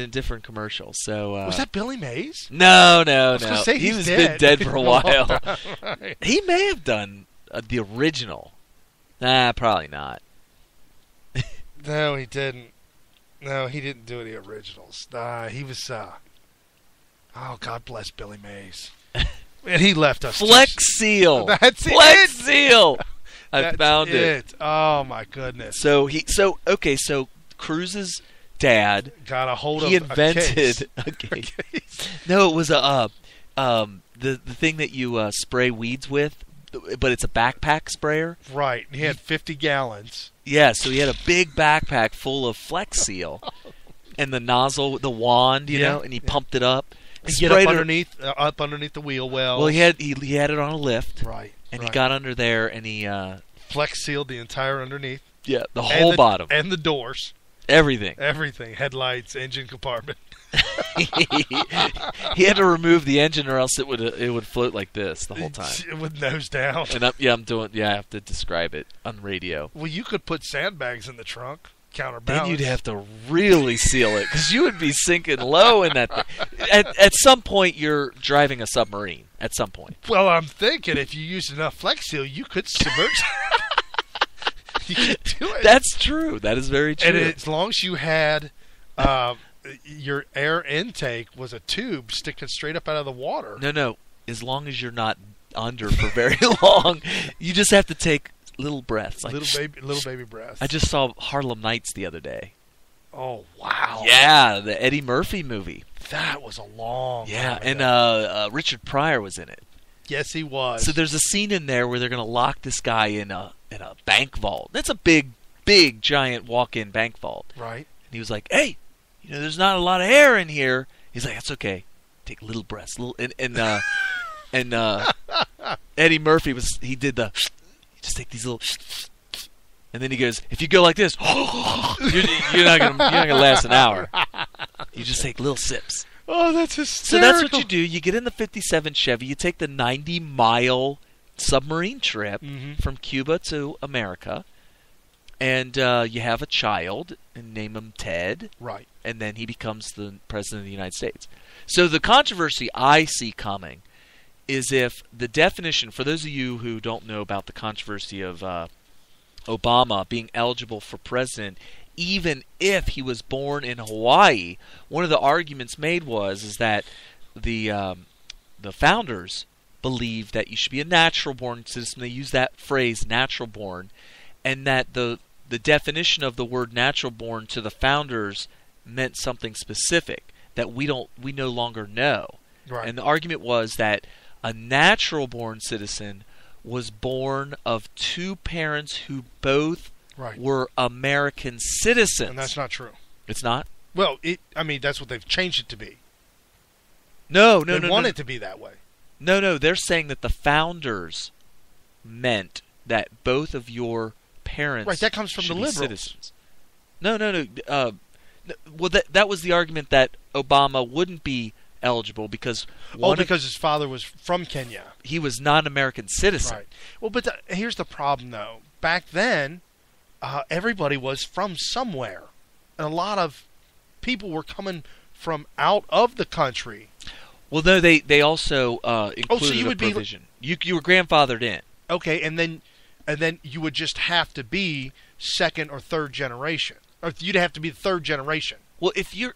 a different commercial. So was that Billy Mays? No. I was gonna say he's been dead for a while. Right. He may have done the original. Nah, probably not. No, he didn't. No, he didn't do the originals. He was. Oh, God bless Billy Mays. And he left us. Flex Seal. That's Flex it. Seal. I That's found it. Oh my goodness. So Cruz's dad got a hold of he invented a case. No, it was the thing that you spray weeds with, but it's a backpack sprayer. Right. He had 50 gallons. Yeah, so he had a big backpack full of Flex Seal, and the nozzle, the wand, you know, and he pumped it up. And get up underneath the wheel well. Well, he had it on a lift, right? And he got under there, and he Flex sealed the entire underneath. Yeah, the whole bottom and the doors. Everything, headlights, engine compartment. He had to remove the engine, or else it would float like this the whole time with nose down. And I have to describe it on radio. Well, you could put sandbags in the trunk, counterbalance. Then you'd have to really seal it because you would be sinking low in that thing. At some point, you're driving a submarine. At some point. Well, I'm thinking if you used enough Flex Seal, you could submerge. You could do it. That's true. That is very true. And as long as you had your air intake was a tube sticking straight up out of the water. No. As long as you're not under for very long, you just have to take little breaths, like little baby breaths. I just saw Harlem Nights the other day. Oh wow! Yeah, the Eddie Murphy movie. That was a long. Yeah, and Richard Pryor was in it. Yes, he was. So there's a scene in there where they're going to lock this guy in a bank vault. That's a big, giant walk-in bank vault. Right. And he was like, "Hey, there's not a lot of air in here." He's like, "That's okay. Take little breaths." And Eddie Murphy just take these little, and then he goes, "If you go like this, you're not gonna last an hour. You just take little sips." Oh, that's hysterical. So that's what you do. You get in the '57 Chevy. You take the 90-mile submarine trip from Cuba to America, and you have a child and name him Ted. Right. And then he becomes the president of the United States. So the controversy I see coming is if the definition, for those of you who don't know about the controversy of Obama being eligible for president, even if he was born in Hawaii, one of the arguments made is that the founders believed that you should be a natural-born citizen. They use that phrase, natural-born, and that the definition of the word natural-born to the founders meant something specific that we no longer know. Right. And the argument was that a natural-born citizen was born of two parents who both were American citizens. And that's not true. It's not? Well, that's what they've changed it to be. No. They want it to be that way. No. They're saying that the founders meant that both of your parents right, that comes from the liberals. Citizens. No. Well, that was the argument that Obama wouldn't be eligible because because his father was from Kenya. He was not an American citizen. Right. Well, but here's the problem, though. Back then, everybody was from somewhere, and a lot of people were coming from out of the country. Well, no, they also included a provision. You were grandfathered in. Okay, and then you would just have to be second or third generation, or you'd have to be the third generation. Well, if you're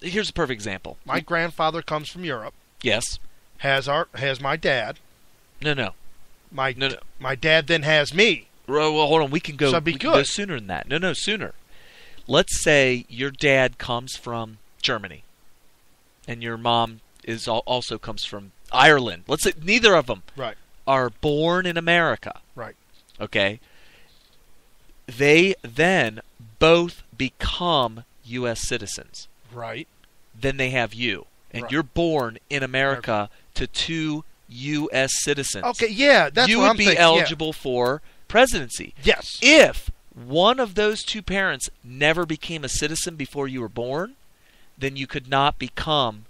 here's a perfect example. My grandfather comes from Europe. Yes. Has my dad. No. My dad then has me. Well, hold on. We can go. So we can go sooner than that. No, sooner. Let's say your dad comes from Germany, and your mom also comes from Ireland. Let's say neither of them are born in America. Right. Okay. They then both become U.S. citizens. Right. Then they have you. And you're born in America to two U.S. citizens. Okay, yeah, that's you what I'm would be thinking, eligible for presidency. Yes. If one of those two parents never became a citizen before you were born, then you could not become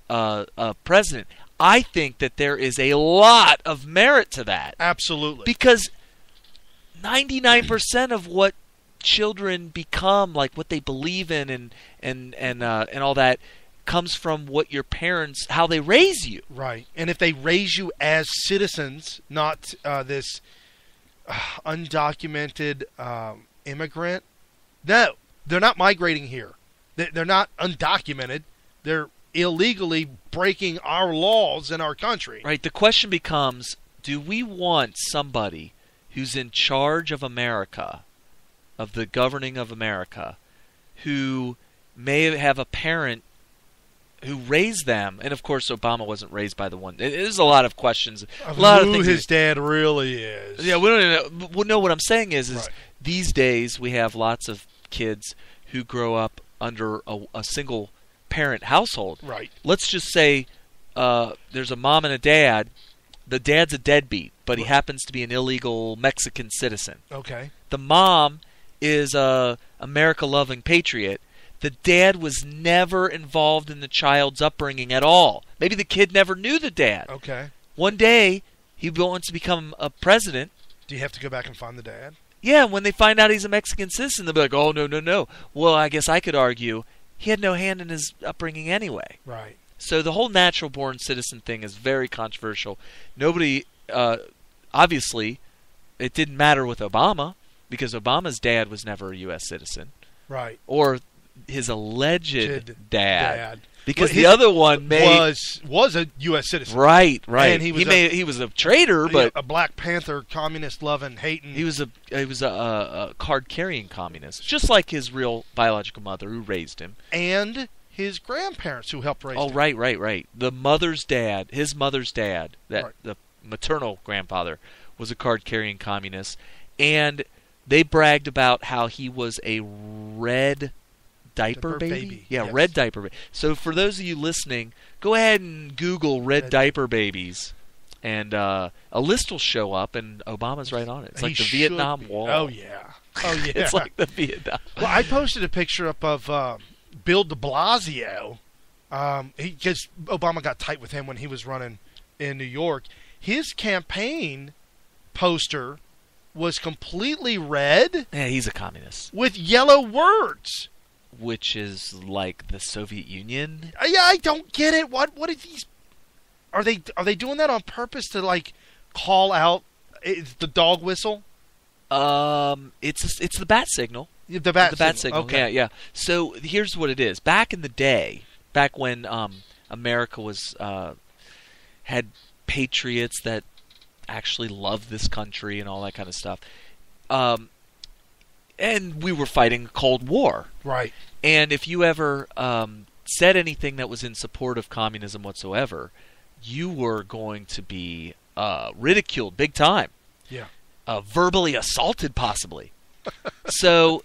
a president. I think that there is a lot of merit to that. Absolutely. Because 99% of what children become, like what they believe in and all that, comes from what your parents, how they raise you. Right. And if they raise you as citizens, not this undocumented immigrant, no, they're not migrating here. They're not undocumented. They're illegally breaking our laws in our country. Right. The question becomes, do we want somebody who's in charge of America, of the governing of America, who may have a parent who raised them, and of course Obama wasn't raised by the one. There's a lot of questions. A lot of who things his dad really is. Yeah, we don't even know. Well, no, what I'm saying is Right. these days we have lots of kids who grow up under a single parent household. Right. Let's just say there's a mom and a dad. The dad's a deadbeat, but he happens to be an illegal Mexican citizen. Okay. The mom is a America-loving patriot. The dad was never involved in the child's upbringing at all. Maybe the kid never knew the dad. Okay. One day, he wants to become a president. Do you have to go back and find the dad? Yeah, when they find out he's a Mexican citizen, they'll be like, oh, no, no, no. Well, I guess I could argue he had no hand in his upbringing anyway. Right. So the whole natural-born citizen thing is very controversial. Nobody, obviously, it didn't matter with Obama, because Obama's dad was never a U.S. citizen. Right. Or his alleged dad. Because Well, the other one was a U.S. citizen. Right. And he was a traitor, but a Black Panther, communist loving, hating. he was a card carrying communist, just like his real biological mother who raised him, and his grandparents who helped raise him. Oh, right. The mother's dad, his mother's dad, Right. the maternal grandfather, was a card carrying communist, and they bragged about how he was a red diaper baby? Yeah, yes. red diaper baby. So for those of you listening, go ahead and Google red diaper babies, and a list will show up, and Obama's right on it. It's like the Vietnam Wall. Oh, yeah. It's like the Vietnam. Well, I posted a picture up of Bill de Blasio. Because Obama got tight with him when he was running in New York. His campaign poster was completely red. Yeah, he's a communist. With yellow words. Which is like the Soviet Union. Yeah, I don't get it. What are these? Are they doing that on purpose to like call out the dog whistle? It's the bat signal. The bat signal. Okay. Yeah. So here's what it is. Back in the day, back when America was had patriots that actually loved this country and all that kind of stuff. And we were fighting a Cold War. Right. And if you ever said anything that was in support of communism whatsoever, you were going to be ridiculed big time. Yeah. Verbally assaulted, possibly. So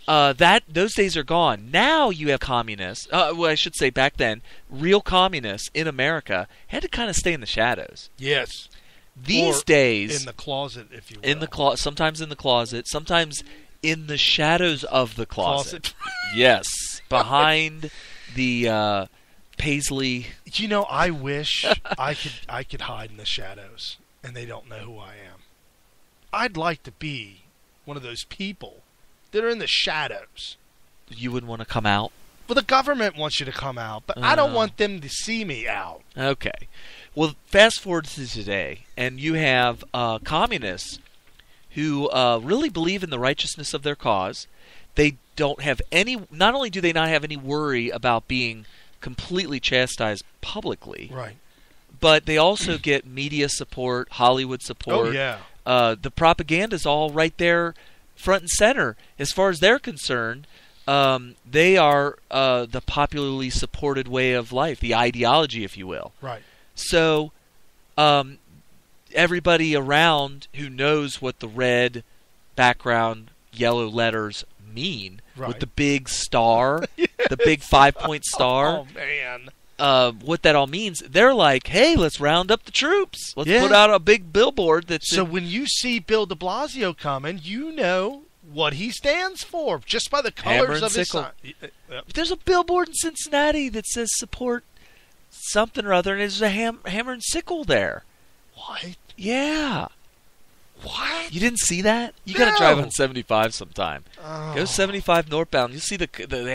those days are gone. Now you have communists. Well, I should say back then, real communists in America had to kind of stay in the shadows. Yes. These days, in the closet, if you will. Sometimes in the closet, sometimes in the shadows of the closet. Yes, behind the paisley. You know, I wish I could hide in the shadows, and they don't know who I am. I'd like to be one of those people that are in the shadows. You wouldn't want to come out? Well, the government wants you to come out, but I don't want them to see me out. Okay. Well, fast forward to today, and you have communists who really believe in the righteousness of their cause. They don't have any. Not only do they not have any worry about being completely chastised publicly, right, but they also get media support, Hollywood support. Oh yeah. The propaganda's all right there, front and center. As far as they're concerned, they are the popularly supported way of life, the ideology, if you will. Right. So, everybody around who knows what the red background, yellow letters mean, right, with the big star, the big 5-point star. Oh, man. What that all means, they're like, hey, let's round up the troops. Let's put out a big billboard that's... So when you see Bill de Blasio coming, you know what he stands for, just by the colors of his sign. There's a billboard in Cincinnati that says support something or other, and there's a hammer and sickle there. What? Yeah. What? You didn't see that? You No. got to drive on 75 sometime. Oh. Go 75 northbound. You see the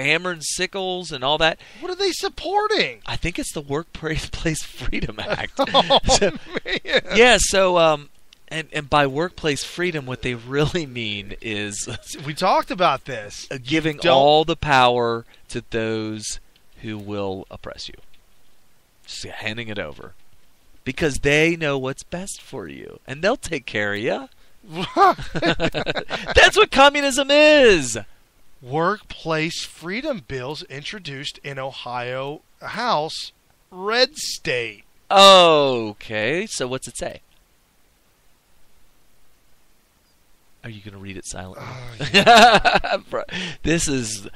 hammer and sickles and all that. What are they supporting? I think it's the Workplace Freedom Act. Oh, so, man. Yeah, so and by workplace freedom, what they really mean is we talked about this. Giving all the power to those who will oppress you. Just handing it over. Because they know what's best for you. And they'll take care of you. That's what communism is. Workplace freedom bills introduced in Ohio House, red state. Okay, so what's it say? Are you going to read it silently? This is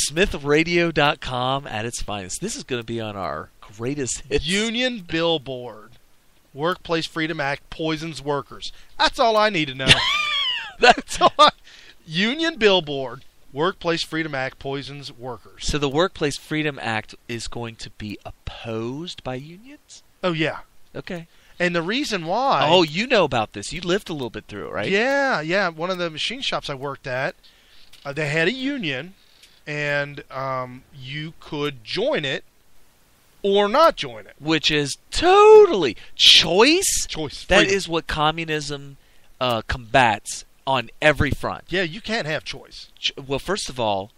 SmythRadio.com at its finest. This is going to be on our greatest hits. Union billboard. Workplace Freedom Act poisons workers. That's all I need to know. That's all. Union billboard. Workplace Freedom Act poisons workers. So the Workplace Freedom Act is going to be opposed by unions? Oh, yeah. Okay. And the reason why... Oh, you know about this. You lived a little bit through it, right? Yeah. One of the machine shops I worked at, they had a union, and you could join it or not join it. Which is totally... Choice? Choice. That Freedom. is what communism combats on every front. Yeah, you can't have choice. Well, first of all,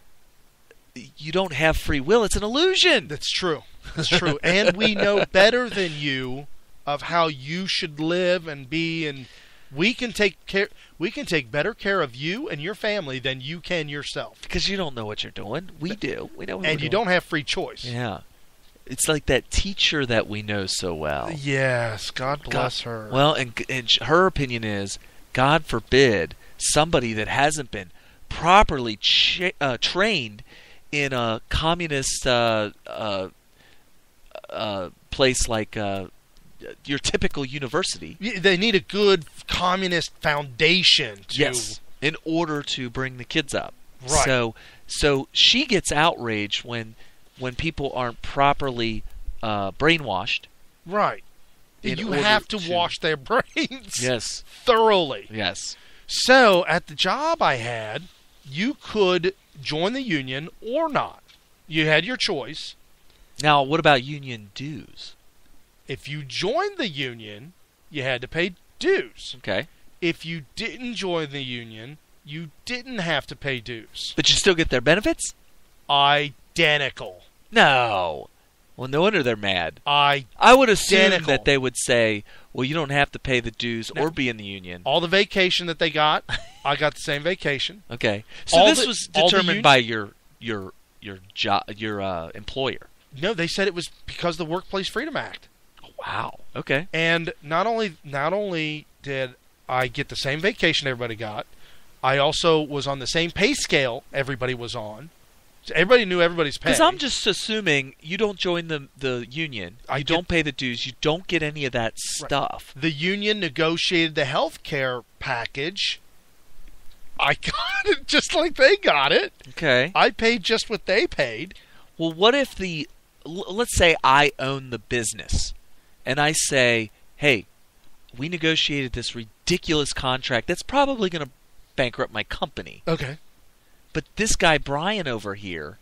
you don't have free will. It's an illusion. That's true. That's true. And we know better than you of how you should live and be, and we can take care. We can take better care of you and your family than you can yourself. Because you don't know what you're doing. We do. We know what we're and you doing. don't have free choice. Yeah. It's like that teacher that we know so well. Yes, God bless her. Well, and her opinion is, God forbid, somebody that hasn't been properly trained in a communist place like your typical university. They need a good communist foundation to... Yes, in order to bring the kids up. Right. So she gets outraged when people aren't properly brainwashed. Right. You have to wash their brains. Yes. Thoroughly. Yes. So, at the job I had, you could join the union or not. You had your choice. Now, what about union dues? If you joined the union, you had to pay dues. Okay. If you didn't join the union, you didn't have to pay dues. But you still get their benefits? Identical. No. Well, no wonder they're mad. I would assume that they would say, well, you don't have to pay the dues or be in the union. All the vacation that they got, I got the same vacation. Okay. So this was determined by your employer. No, they said it was because of the Workplace Freedom Act. Wow. Okay. And not only did I get the same vacation everybody got, I also was on the same pay scale everybody was on. So everybody knew everybody's pay. Because I'm just assuming you don't join the union, you don't pay the dues, you don't get any of that stuff. The union negotiated the health care package. I got it just like they got it. Okay. I paid just what they paid. Well, what if let's say I own the business, and I say, hey, we negotiated this ridiculous contract that's probably going to bankrupt my company. Okay. But this guy, Brian, over here,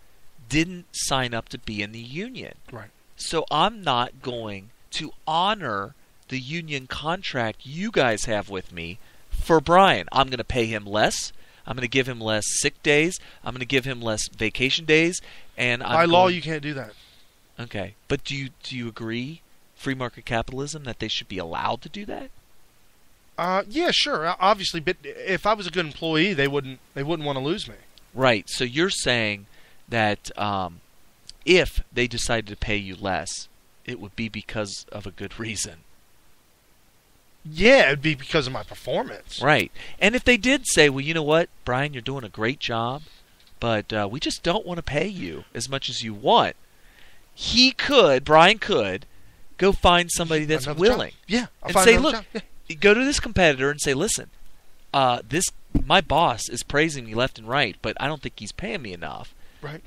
didn't sign up to be in the union. Right. So I'm not going to honor the union contract you guys have with me for Brian. I'm going to pay him less. I'm going to give him less sick days. I'm going to give him less vacation days. And by law, you can't do that. Okay. But do you agree, free market capitalism, that they should be allowed to do that? Yeah, sure. Obviously, but if I was a good employee, they wouldn't want to lose me. Right. So you're saying that if they decided to pay you less, it would be because of a good reason. Yeah, it would be because of my performance. Right. And if they did say, well, you know what, Brian, you're doing a great job, but we just don't want to pay you as much as you want, Brian could go find somebody that's Another willing. Job. Yeah. And say, look, go to this competitor and say, listen, my boss is praising me left and right, but I don't think he's paying me enough. Right.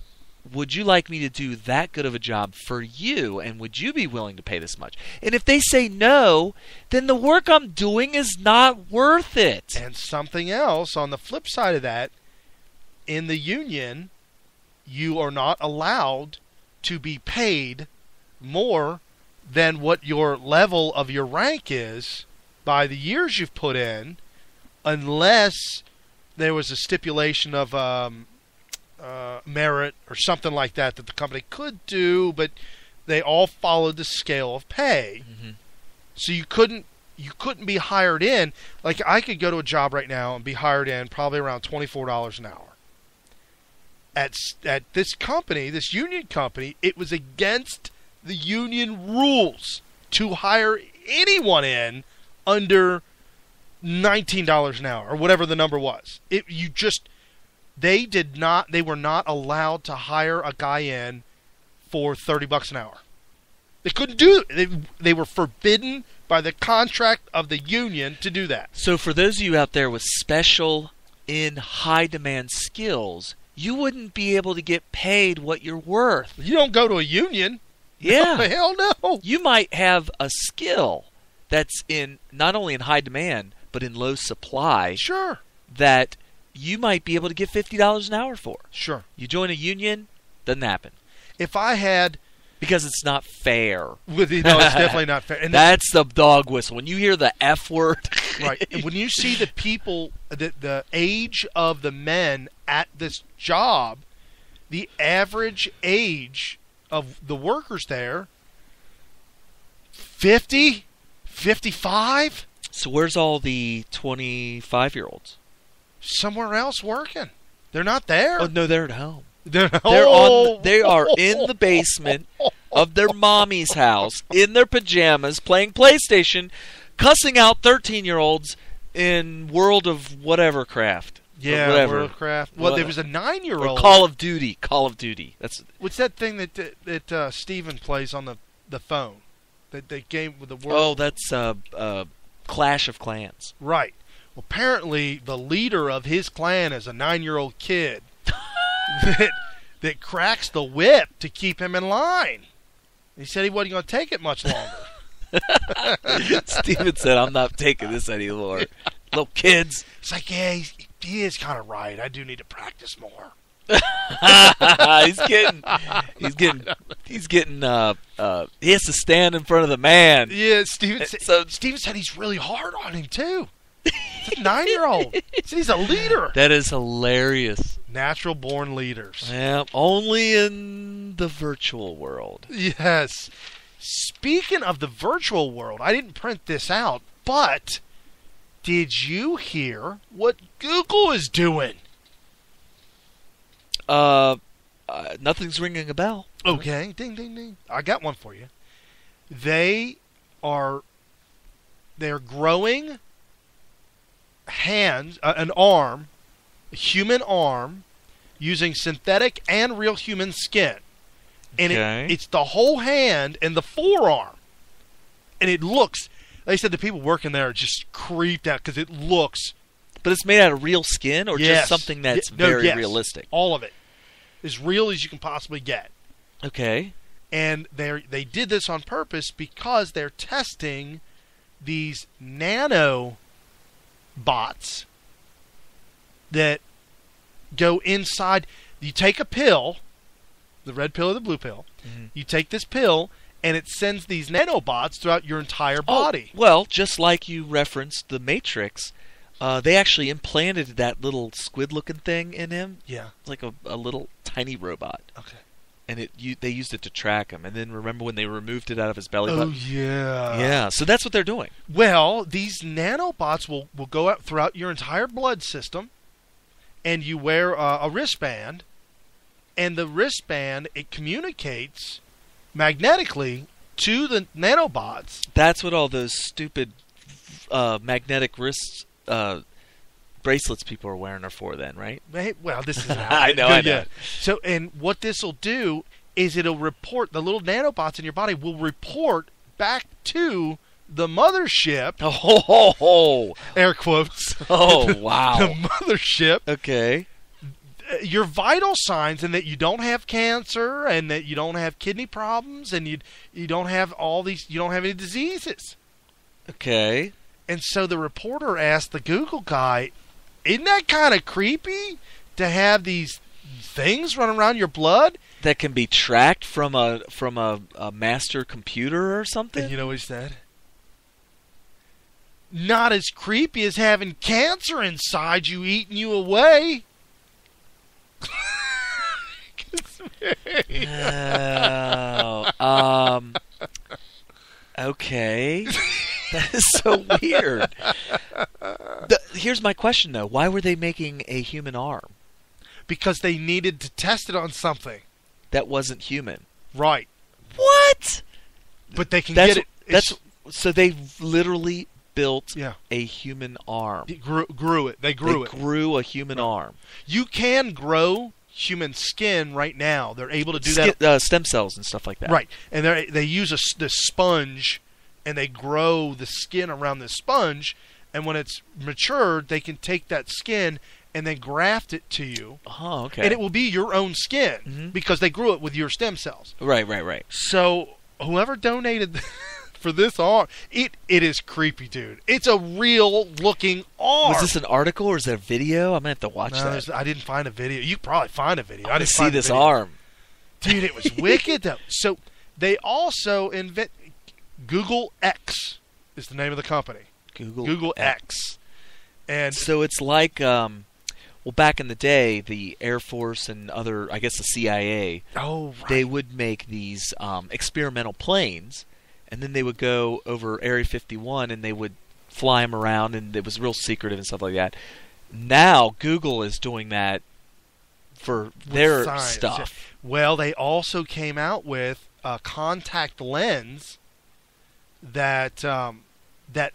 Would you like me to do that good of a job for you, and would you be willing to pay this much? And if they say no, then the work I'm doing is not worth it. And something else on the flip side of that, in the union, you are not allowed to be paid more than what your level of your rank is by the years you've put in, unless there was a stipulation of merit or something like that the company could do, but they all followed the scale of pay. Mm-hmm. So you couldn't be hired in. Like, I could go to a job right now and be hired in probably around $24 an hour. At this company, this union company, it was against the union rules to hire anyone in under $19 an hour or whatever the number was. They were not allowed to hire a guy in for $30 an hour. They couldn't do it. They were forbidden by the contract of the union to do that. So for those of you out there with special in high demand skills, you wouldn't be able to get paid what you're worth. You don't go to a union. Yeah. No, hell no. You might have a skill that's in not only in high demand but in low supply. Sure. That you might be able to get $50 an hour for. Sure. You join a union, doesn't happen. If I had... Because it's not fair. No, it's definitely not fair. And that's the dog whistle. When you hear the F word. Right. And when you see the people, the age of the men at this job, the average age of the workers there, 50, 55. So where's all the 25-year-olds? Somewhere else working. They're not there. Oh, no, they're at home. They are in the basement of their mommy's house in their pajamas playing PlayStation, cussing out 13-year-olds in World of whatever craft. Yeah, whatever. World of Craft. Well, there was a 9-year-old. Call of Duty. That's what's that thing that Steven plays on the phone? That game with the world. Oh, that's Clash of Clans. Right. Well, apparently the leader of his clan is a 9-year-old kid. that cracks the whip to keep him in line. He said he wasn't going to take it much longer. Steven said, I'm not taking this anymore. Little kids. It's like, yeah, he is kind of right. I do need to practice more. He has to stand in front of the man. Yeah, Steven said he's really hard on him, too. He's a 9-year-old. He said he's a leader. That is hilarious. Natural-born leaders. Yeah, only in the virtual world. Yes. Speaking of the virtual world, I didn't print this out, but did you hear what Google is doing? Nothing's ringing a bell. Okay, ding, ding, ding. I got one for you. They're growing a human arm, using synthetic and real human skin. And it's the whole hand and the forearm. And it looks, they said the people working there are just creeped out because it looks. But it's made out of real skin or just something that's very realistic? All of it. As real as you can possibly get. Okay. And they did this on purpose because they're testing these nano bots that go inside. You take a pill, the red pill or the blue pill. Mm-hmm. You take this pill, and it sends these nanobots throughout your entire body. Well, just like you referenced the Matrix, they actually implanted that little squid-looking thing in him. Yeah, it's like a little tiny robot. Okay. And they used it to track him. And then remember when they removed it out of his belly button? Oh, yeah. Yeah, so that's what they're doing. Well, these nanobots will go out throughout your entire blood system, and you wear a wristband, and the wristband, it communicates magnetically to the nanobots. That's what all those stupid magnetic wrist bracelets people are wearing are for then, right? Well, this is I know. So, and what this will do is it'll report, the little nanobots in your body will report back to the mothership. Oh, air quotes. Oh, wow. The mothership. Okay. Your vital signs, and that you don't have cancer, and that you don't have kidney problems, and you don't have all these, you don't have any diseases. Okay. And so the reporter asked the Google guy, isn't that kind of creepy to have these things running around your blood that can be tracked from a master computer or something? And you know what he said? Not as creepy as having cancer inside you eating you away. Okay. That is so weird. Here's my question, though. Why were they making a human arm? Because they needed to test it on something. That wasn't human. Right. What? But they can get it. So they literally built Yeah. a human arm. It grew it. They grew it. Grew a human arm. You can grow human skin right now. They're able to do that. Stem cells and stuff like that. Right. And they use this sponge, and they grow the skin around this sponge, and when it's matured, they can take that skin and then graft it to you. Oh, okay. And it will be your own skin because they grew it with your stem cells. Right. So whoever donated for this arm, it is creepy, dude. It's a real looking arm. Was this an article or is it a video? I'm going to have to watch that. I didn't find a video. You could probably find a video. I didn't see this arm. Dude, it was wicked, though. So they also invent... Google X is the name of the company. Google X. And so it's like... well, back in the day, the Air Force and other, I guess the CIA, they would make these experimental planes, and then they would go over Area 51 and they would fly them around, and it was real secretive and stuff like that. Now, Google is doing that for their stuff. Well, they also came out with a contact lens that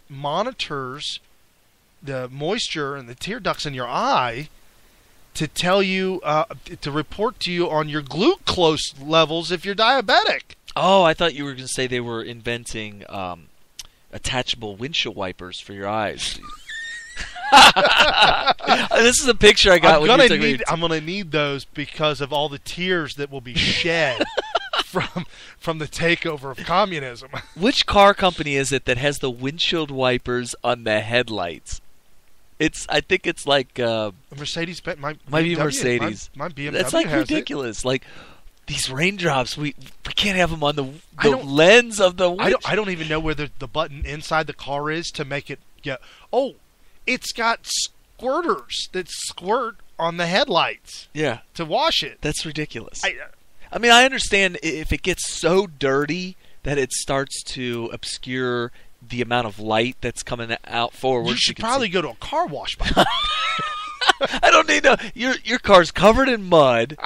monitors the moisture and the tear ducts in your eye to tell you, to report to you on your glucose levels if you're diabetic. Oh, I thought you were going to say they were inventing attachable windshield wipers for your eyes. This is a picture I got. I'm gonna need those because of all the tears that will be shed from the takeover of communism. Which car company is it that has the windshield wipers on the headlights? I think it's like Mercedes. Might be Mercedes. My BMW. That's like has ridiculous. Like these raindrops, we can't have them on the lens of the. I don't even know where the button inside the car is to make it get. Oh, it's got squirters that squirt on the headlights. Yeah, to wash it. That's ridiculous. I mean, I understand if it gets so dirty that it starts to obscure the amount of light that's coming out forward. You should probably go to a car wash by now. I don't need your car's covered in mud.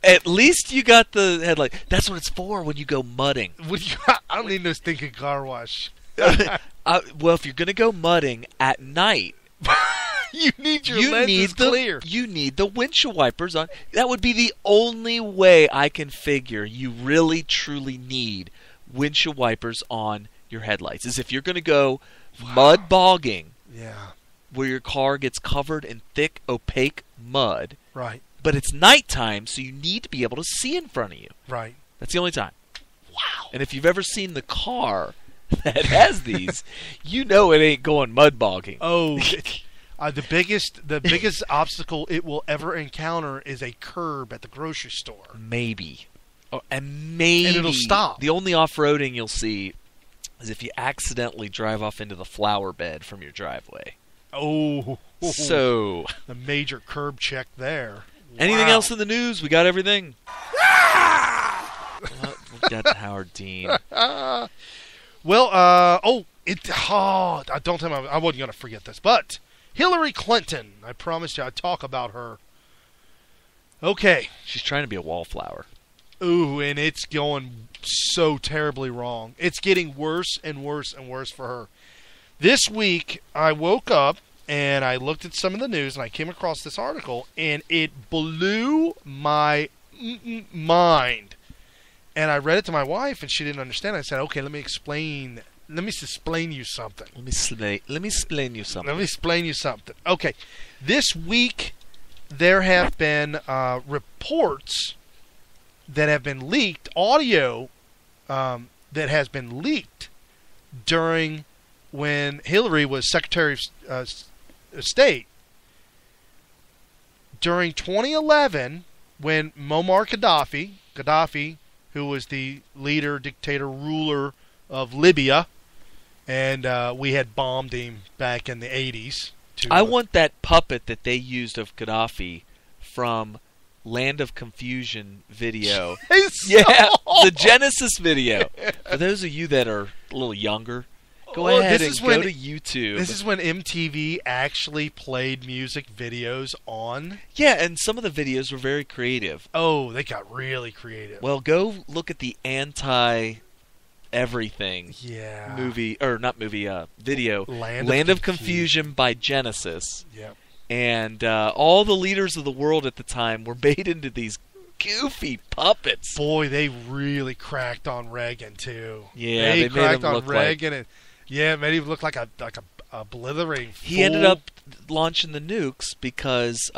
At least you got the headlight. That's what it's for when you go mudding. I don't need no stinking car wash. Well, if you're going to go mudding at night, you need your lenses clear. You need the windshield wipers on. That would be the only way I can figure you really, truly need windshield wipers on your headlights. Is if you're going to go mud bogging, where your car gets covered in thick, opaque mud. Right. But it's nighttime, so you need to be able to see in front of you. Right. That's the only time. Wow. And if you've ever seen the car that has these, you know it ain't going mud bogging. Oh, the biggest obstacle it will ever encounter is a curb at the grocery store. Maybe. And it'll stop. The only off-roading you'll see is if you accidentally drive off into the flower bed from your driveway. Oh. So. The major curb check there. Anything else in the news? We got everything. We got Howard Dean. Well, don't tell me I wasn't going to forget this, but Hillary Clinton. I promised you I'd talk about her. Okay. She's trying to be a wallflower. Ooh, and it's going so terribly wrong. It's getting worse and worse and worse for her. This week, I woke up and I looked at some of the news and I came across this article and it blew my mind. And I read it to my wife and she didn't understand. I said, "Okay, let me explain you something." Let me explain you something. Okay, this week there have been reports that have been leaked, audio that has been leaked during when Hillary was Secretary of State. During 2011, when Muammar Gaddafi, who was the leader, dictator, ruler of Libya, and we had bombed him back in the 80s. I want that puppet that they used of Gaddafi from Land of Confusion video. It's Yeah, so- the Genesis video. For those of you that are a little younger, go Well, ahead this and is go when- to YouTube. This is when MTV actually played music videos on. Yeah, and some of the videos were very creative. Oh, they got really creative. Well, go look at the anti-everything Yeah. video. Land of Confusion by Genesis. Yep. And all the leaders of the world at the time were made into these goofy puppets. Boy, they really cracked on Reagan too. Yeah, they they made cracked him on look Reagan, and yeah, it made him look like a blithering. He ended up launching the nukes because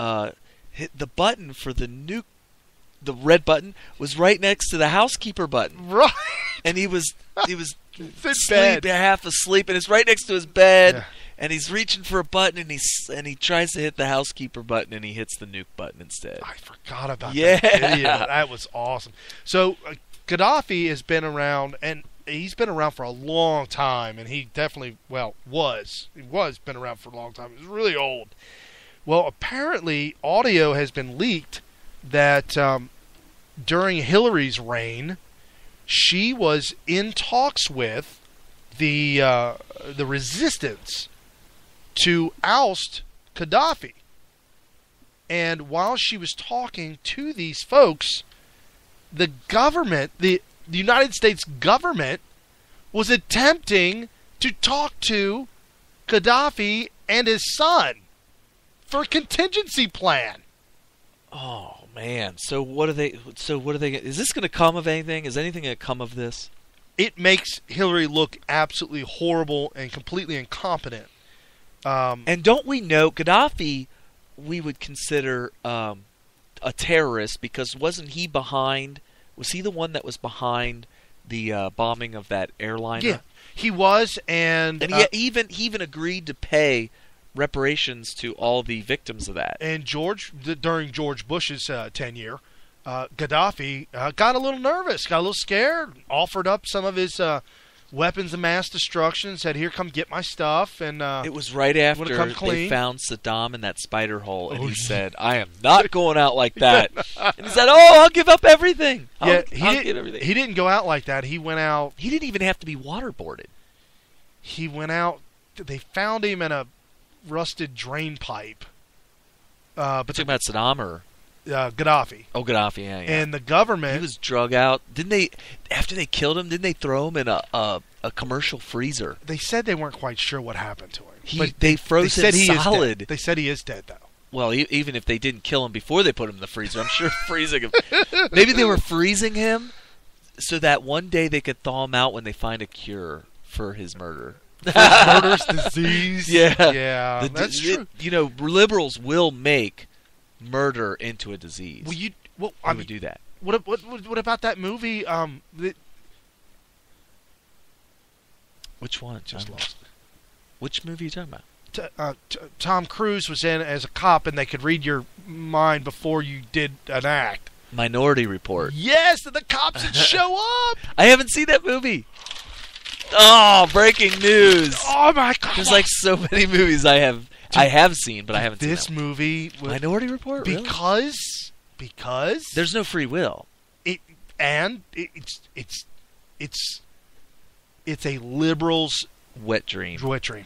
hit the button for the nuke, the red button, was right next to the housekeeper button. Right. And he was bed. half asleep, and it's right next to his bed. Yeah. And he's reaching for a button, and he tries to hit the housekeeper button, and he hits the nuke button instead. I forgot about Yeah. that video. That was awesome. So Gaddafi has been around, and he's been around for a long time, and he definitely, was been around for a long time. He's really old. Well, apparently audio has been leaked that during Hillary's reign, she was in talks with the resistance to oust Gaddafi. And while she was talking to these folks, the government, the United States government, was attempting to talk to Gaddafi and his son for a contingency plan. Oh man! So what are they? Is this going to come of anything? Is anything going to come of this? It makes Hillary look absolutely horrible and completely incompetent. And don't we know Gaddafi? We would consider a terrorist because wasn't he behind? Was he the one that was behind the bombing of that airliner? Yeah, he was, and he even agreed to pay reparations to all the victims of that. And during George Bush's tenure, Gaddafi got a little nervous, got a little scared, offered up some of his weapons of mass destruction, said, "Here, come get my stuff." And it was right after they found Saddam in that spider hole, and he said, "I am not going out like that." And he said, "Oh, I'll give up everything." I'll give everything. He didn't go out like that. He went out. He didn't even have to be waterboarded. He went out. They found him in a rusted drain pipe. But talking about Saddam or Gaddafi. Oh, Gaddafi, yeah. And the government. He was drug out. Didn't they? After they killed him, didn't they throw him in a commercial freezer? They said they weren't quite sure what happened to him. They froze him solid. They said he is dead, though. Well, even if they didn't kill him before they put him in the freezer, I'm sure freezing him. Maybe they were freezing him so that one day they could thaw him out when they find a cure for his murder. For his murderous disease. Yeah, that's true. Liberals will make murder into a disease. Well, I would do that. What about that movie? Which one? Just lost. Which movie are you talking about? Tom Cruise was in as a cop, and they could read your mind before you did an act. Minority Report. Yes, and the cops would show up. I haven't seen that movie. Oh, breaking news! Oh my God! There's like so many movies I have seen, but I haven't seen this movie. Minority Report, because there's no free will. It's a liberal's wet dream.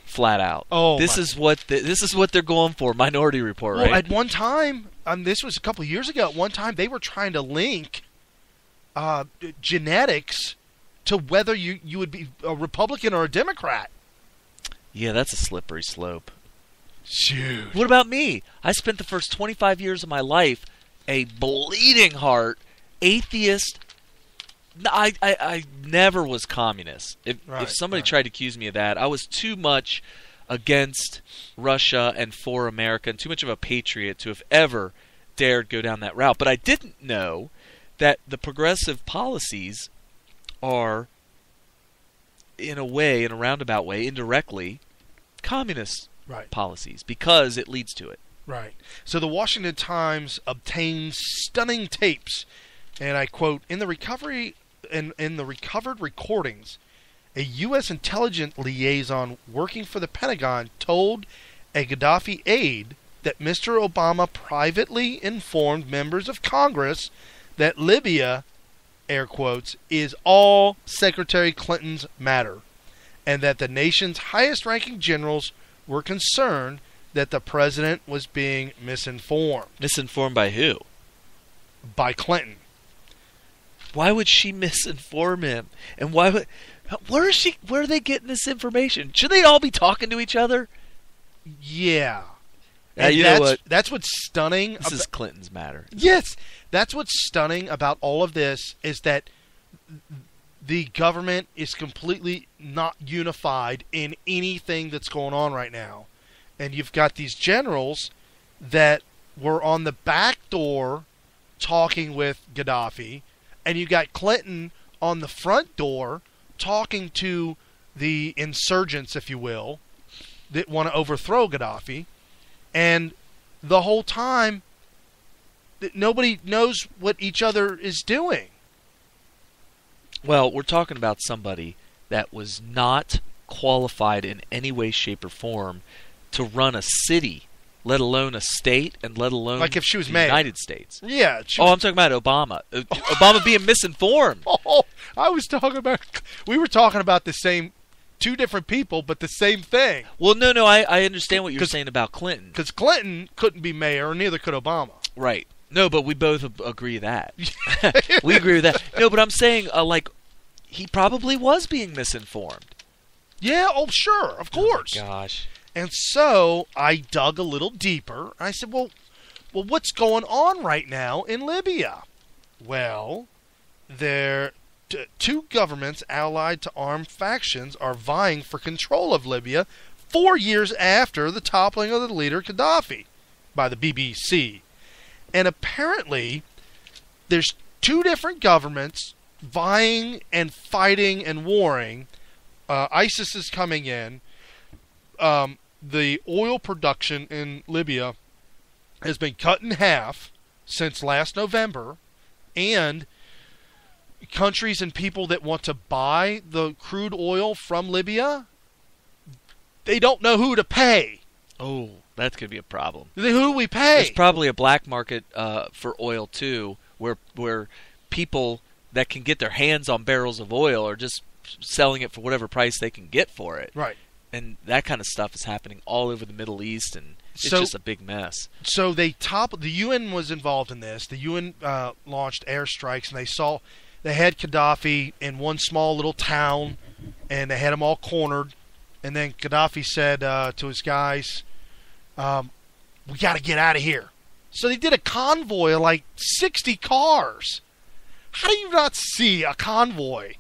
Flat out. Oh, this is what they're going for. Minority Report, right? Well, at one time, this was a couple of years ago. At one time, they were trying to link genetics to whether you would be a Republican or a Democrat. Yeah, that's a slippery slope. Shoot. What about me? I spent the first 25 years of my life a bleeding heart atheist. I never was communist. If somebody tried to accuse me of that, I was too much against Russia and for America and too much of a patriot to have ever dared go down that route. But I didn't know that the progressive policies are, in a roundabout way, indirectly, communist policies because it leads to it. Right. So the Washington Times obtains stunning tapes, and I quote, in the recovered recordings, a U.S. intelligence liaison working for the Pentagon told a Gaddafi aide that Mr. Obama privately informed members of Congress that Libya, air quotes, is all Secretary Clinton's matter, and that the nation's highest-ranking generals were concerned that the president was being misinformed. Misinformed by who? By Clinton. Why would she misinform him? And why would... Where are they getting this information? Should they all be talking to each other? Yeah. You know what? That's what's stunning. This is Clinton's matter. Yes. That's what's stunning about all of this is that the government is completely not unified in anything that's going on right now. And you've got these generals that were on the back door talking with Gaddafi, and you got Clinton on the front door talking to the insurgents, if you will, that want to overthrow Gaddafi. And the whole time, nobody knows what each other is doing. Well, we're talking about somebody that was not qualified in any way, shape, or form to run a city, let alone a state, and let alone like if she was the mayor. United States. Yeah. I'm talking about Obama. Obama being misinformed. Oh, I was talking about... We were talking about the same... Two different people, but the same thing. Well, no, I understand what you're saying about Clinton. Because Clinton couldn't be mayor, and neither could Obama. Right. No, but we both agree that. We agree with that. No, but I'm saying, he probably was being misinformed. Yeah, sure, of course. Oh my gosh. And so I dug a little deeper. I said, well, what's going on right now in Libya? Well, two governments allied to armed factions are vying for control of Libya 4 years after the toppling of the leader Gaddafi by the BBC. And apparently, there's two different governments vying and fighting and warring. ISIS is coming in. The oil production in Libya has been cut in half since last November, and countries and people that want to buy the crude oil from Libya, they don't know who to pay. Oh, that's going to be a problem. Who do we pay? There's probably a black market for oil, too, where people that can get their hands on barrels of oil are just selling it for whatever price they can get for it. Right. And that kind of stuff is happening all over the Middle East, and it's just a big mess. So the UN was involved in this. The UN launched airstrikes, and they had Gaddafi in one small little town, and they had him all cornered. And then Gaddafi said to his guys, we got to get out of here. So they did a convoy of like 60 cars. How do you not see a convoy?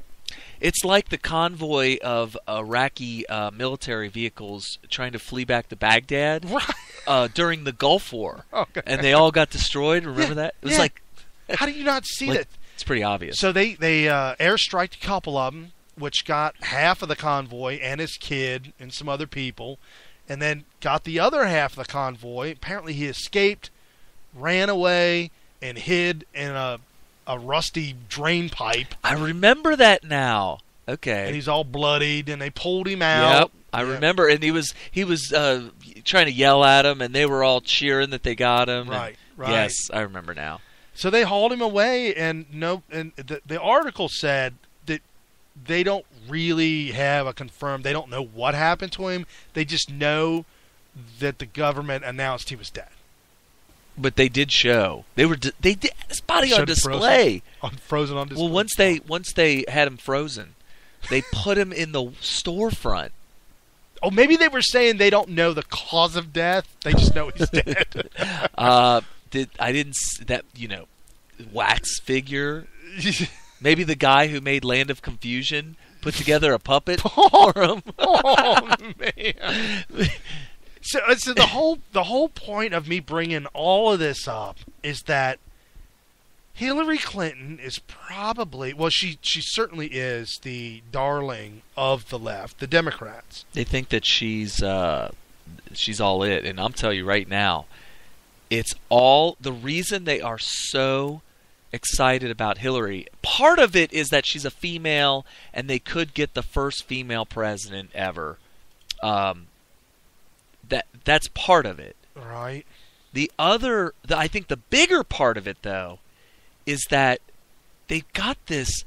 It's like the convoy of Iraqi military vehicles trying to flee back to Baghdad during the Gulf War. Okay. And they all got destroyed. Remember that? It was like... How do you not see that? It's pretty obvious. So they airstriked a couple of them, which got half of the convoy and his kid and some other people, and then got the other half of the convoy. Apparently he escaped, ran away, and hid in a rusty drain pipe. I remember that now. Okay. And he's all bloodied, and they pulled him out. Yep, I remember. And he was trying to yell at him, and they were all cheering that they got him. Right. Yes, I remember now. So they hauled him away, and the article said that they don't really have a confirmed. They don't know what happened to him. They just know that the government announced he was dead. But they did show they did his body on display. Frozen on display. Well, once they had him frozen, they put him in the storefront. Oh, maybe they were saying they don't know the cause of death. They just know he's dead. Wax figure? Maybe the guy who made Land of Confusion put together a puppet for him. Oh man! So the whole point of me bringing all of this up is that Hillary Clinton is probably, well, she certainly is the darling of the left, the Democrats. They think that she's all it, and I'm telling you right now, it's all the reason they are so excited about Hillary. Part of it is that she's a female, and they could get the first female president ever. That's part of it. Right. I think the bigger part of it, though, is that they've got this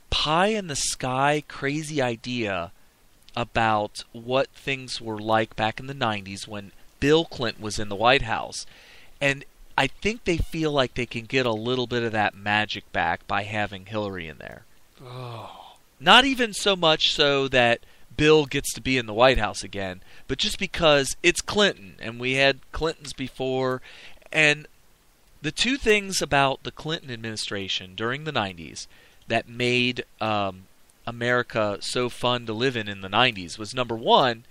pie-in-the-sky crazy idea about what things were like back in the 90s when Bill Clinton was in the White House. And I think they feel like they can get a little bit of that magic back by having Hillary in there. Oh. Not even so much so that Bill gets to be in the White House again, but just because it's Clinton, and we had Clintons before. And the two things about the Clinton administration during the 90s that made America so fun to live in the 90s was, number one,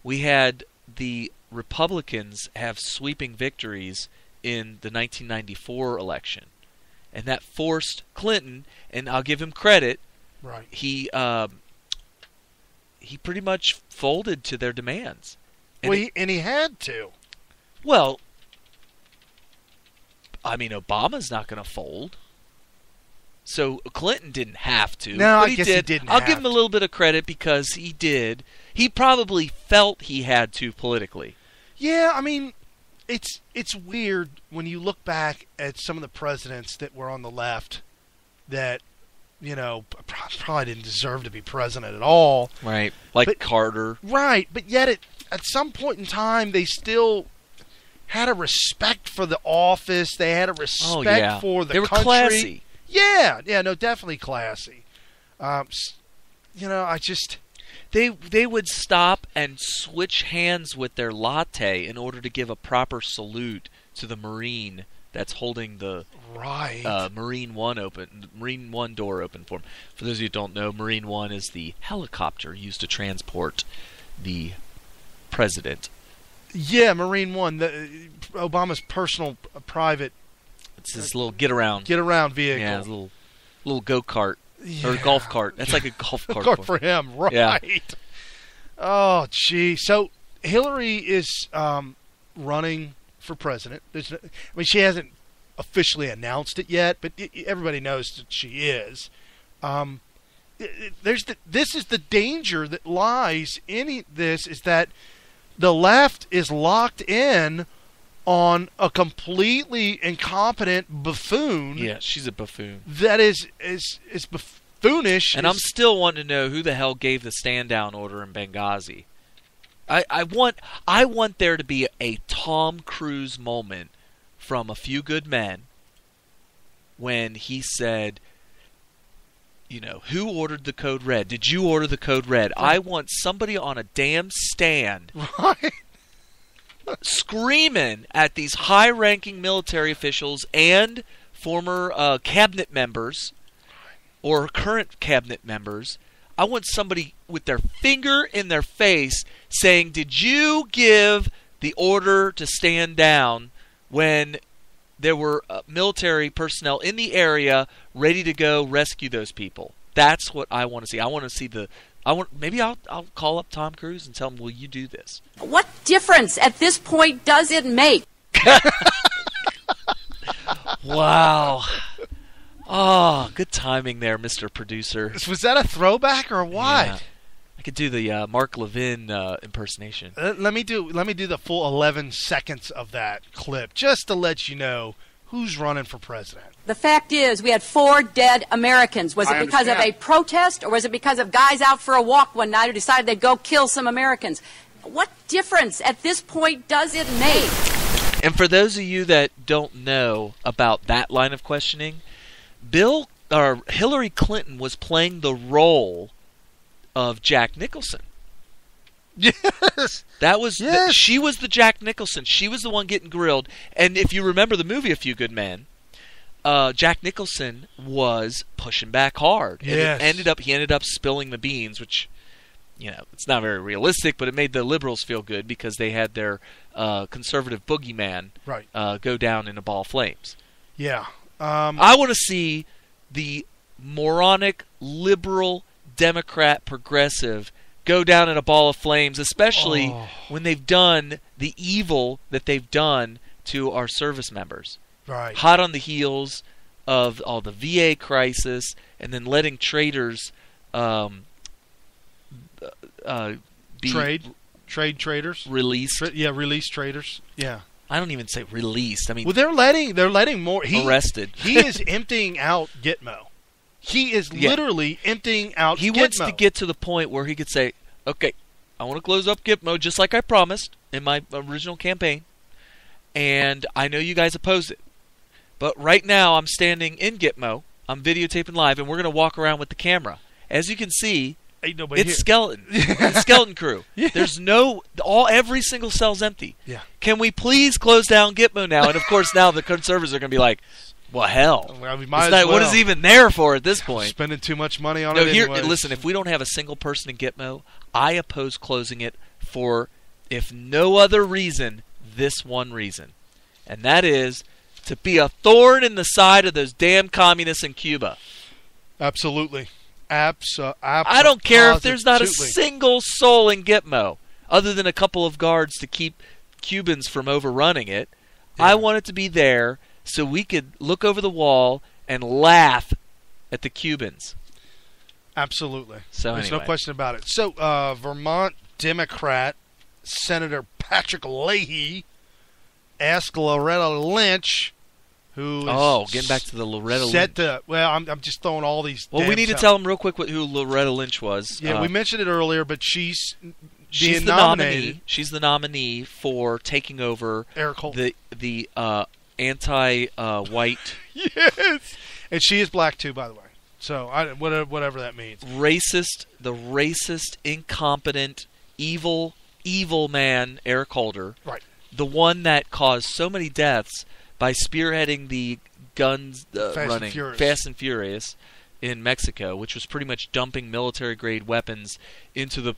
we had the Republicans have sweeping victories in the 1994 election. And that forced Clinton, and I'll give him credit, right. He pretty much folded to their demands. And he had to. Well, I mean, Obama's not going to fold. So Clinton didn't have to. No, but I guess he didn't I'll have give him a little bit of credit because he did. He probably felt he had to politically. Yeah, I mean, it's weird when you look back at some of the presidents that were on the left that, you know, probably didn't deserve to be president at all. Right. Like Carter. Right, but yet at some point in time they still had a respect for the office. They had a respect for the country. They were classy. Yeah, no, definitely classy. You know, I just... They would stop and switch hands with their latte in order to give a proper salute to the Marine that's holding the Marine One door open for him. For those of you who don't know, Marine One is the helicopter used to transport the president. Yeah, Marine One, Obama's personal private. It's his little get around vehicle. Yeah, his little go-kart. Yeah. Or golf cart. That's like a golf cart for him, right? Yeah. Oh, gee. So Hillary is running for president. She hasn't officially announced it yet, but everybody knows that she is. This is the danger that lies in this, is that the left is locked in on a completely incompetent buffoon. Yeah, she's a buffoon. That is buffoonish. And I'm still wanting to know who the hell gave the stand-down order in Benghazi. I want there to be a Tom Cruise moment from A Few Good Men when he said, you know, who ordered the code red? Did you order the code red? I want somebody on a damn stand screaming at these high-ranking military officials and former cabinet members or current cabinet members. I want somebody with their finger in their face saying, did you give the order to stand down when there were military personnel in the area ready to go rescue those people? That's what I want to see. I want to see maybe I'll call up Tom Cruise and tell him, will you do this? What difference at this point does it make? Wow. Oh, good timing there, Mr. Producer. Was that a throwback or what? Yeah. I could do the Mark Levin impersonation. Let me do the full 11 seconds of that clip just to let you know who's running for president. The fact is, we had 4 dead Americans. Was it because of a protest, or was it because of guys out for a walk one night who decided they'd go kill some Americans? What difference at this point does it make? And for those of you that don't know about that line of questioning, Hillary Clinton was playing the role of Jack Nicholson. Yes. That was she was the Jack Nicholson. She was the one getting grilled. And if you remember the movie A Few Good Men, Jack Nicholson was pushing back hard. Yes. And he ended up spilling the beans, which, you know, it's not very realistic, but it made the liberals feel good because they had their conservative boogeyman go down in a ball of flames. Yeah. I want to see the moronic liberal Democrat progressive go down in a ball of flames, especially when they've done the evil that they've done to our service members. Right. Hot on the heels of all the VA crisis, and then letting traitors trade. Trade traders. Released. Released traders. Yeah. I don't even say released. I mean, well, they're letting more. Arrested. He is emptying out Gitmo. He is literally emptying out He Gitmo. wants to get to the point where he could say, okay, I want to close up Gitmo just like I promised in my original campaign, and I know you guys opposed it. But right now I'm standing in Gitmo, I'm videotaping live, and we're going to walk around with the camera. As you can see, it's skeleton. It's skeleton crew. Yeah. There's every single cell's empty. Yeah. Can we please close down Gitmo now? And of course now the conservatives are going to be like, well, hell. Well, we might as well. What is even there for at this point? Spending too much money on it anyways. Listen, if we don't have a single person in Gitmo, I oppose closing it for, if no other reason, this one reason. And that is to be a thorn in the side of those damn communists in Cuba. Absolutely. I don't care if there's not a single soul in Gitmo, other than a couple of guards to keep Cubans from overrunning it. Yeah. I want it to be there so we could look over the wall and laugh at the Cubans. Absolutely. So there's no question about it. So Vermont Democrat Senator Patrick Leahy asked Loretta Lynch, who is getting back to the Loretta Lynch. I'm just throwing all these. Well, we need to tell them real quick who Loretta Lynch was. Yeah, we mentioned it earlier, but she's the nominee. She's the nominee for taking over the anti-white. Yes, and she is black too, by the way. So whatever that means. The racist, incompetent, evil man, Eric Holder. Right. The one that caused so many deaths by spearheading the guns running Fast and Furious in Mexico, which was pretty much dumping military-grade weapons into the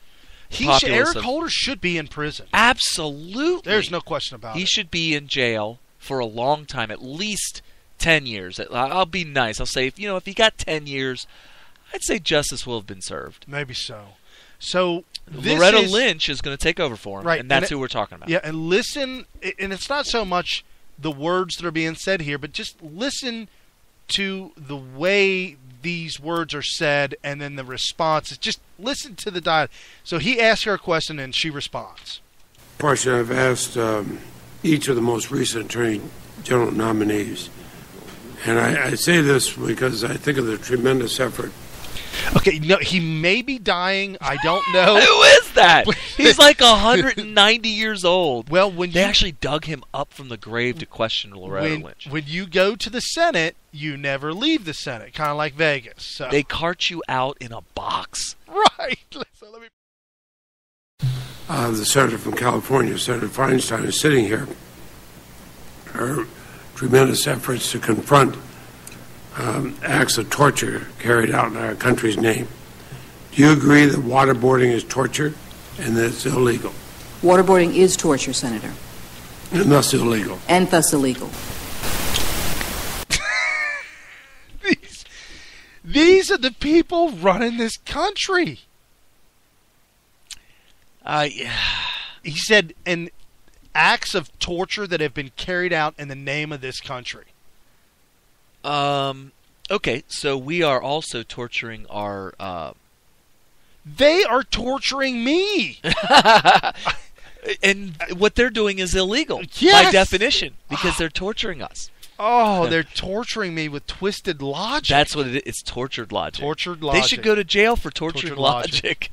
Eric Holder should be in prison. Absolutely. There's no question about it. He should be in jail for a long time, at least 10 years. I'll be nice. I'll say, if he got 10 years, I'd say justice will have been served. Maybe so. So Loretta Lynch is going to take over for him, right, and that's who we're talking about. Yeah, and listen, and it's not so much the words that are being said here, but just listen to the way these words are said and then the response. Just listen to the dialogue. So he asks her a question and she responds. Question I've asked each of the most recent Attorney General nominees, and I say this because I think of the tremendous effort. Okay, no, he may be dying. I don't know. Who is that? He's like 190 years old. Well, they actually dug him up from the grave to question Loretta Lynch. When you go to the Senate, you never leave the Senate, kind of like Vegas. So. They cart you out in a box. Right. The senator from California, Senator Feinstein, is sitting here. Her tremendous efforts to confront acts of torture carried out in our country's name. Do you agree that waterboarding is torture and that it's illegal? Waterboarding is torture, Senator. And thus illegal. And thus illegal. These are the people running this country. He said, and acts of torture that have been carried out in the name of this country. Okay, so we are also torturing our, They are torturing me! And what they're doing is illegal, yes! by definition, because they're torturing us. Oh, they're torturing me with twisted logic. That's what it is. It's tortured logic. Tortured logic. They should go to jail for tortured logic.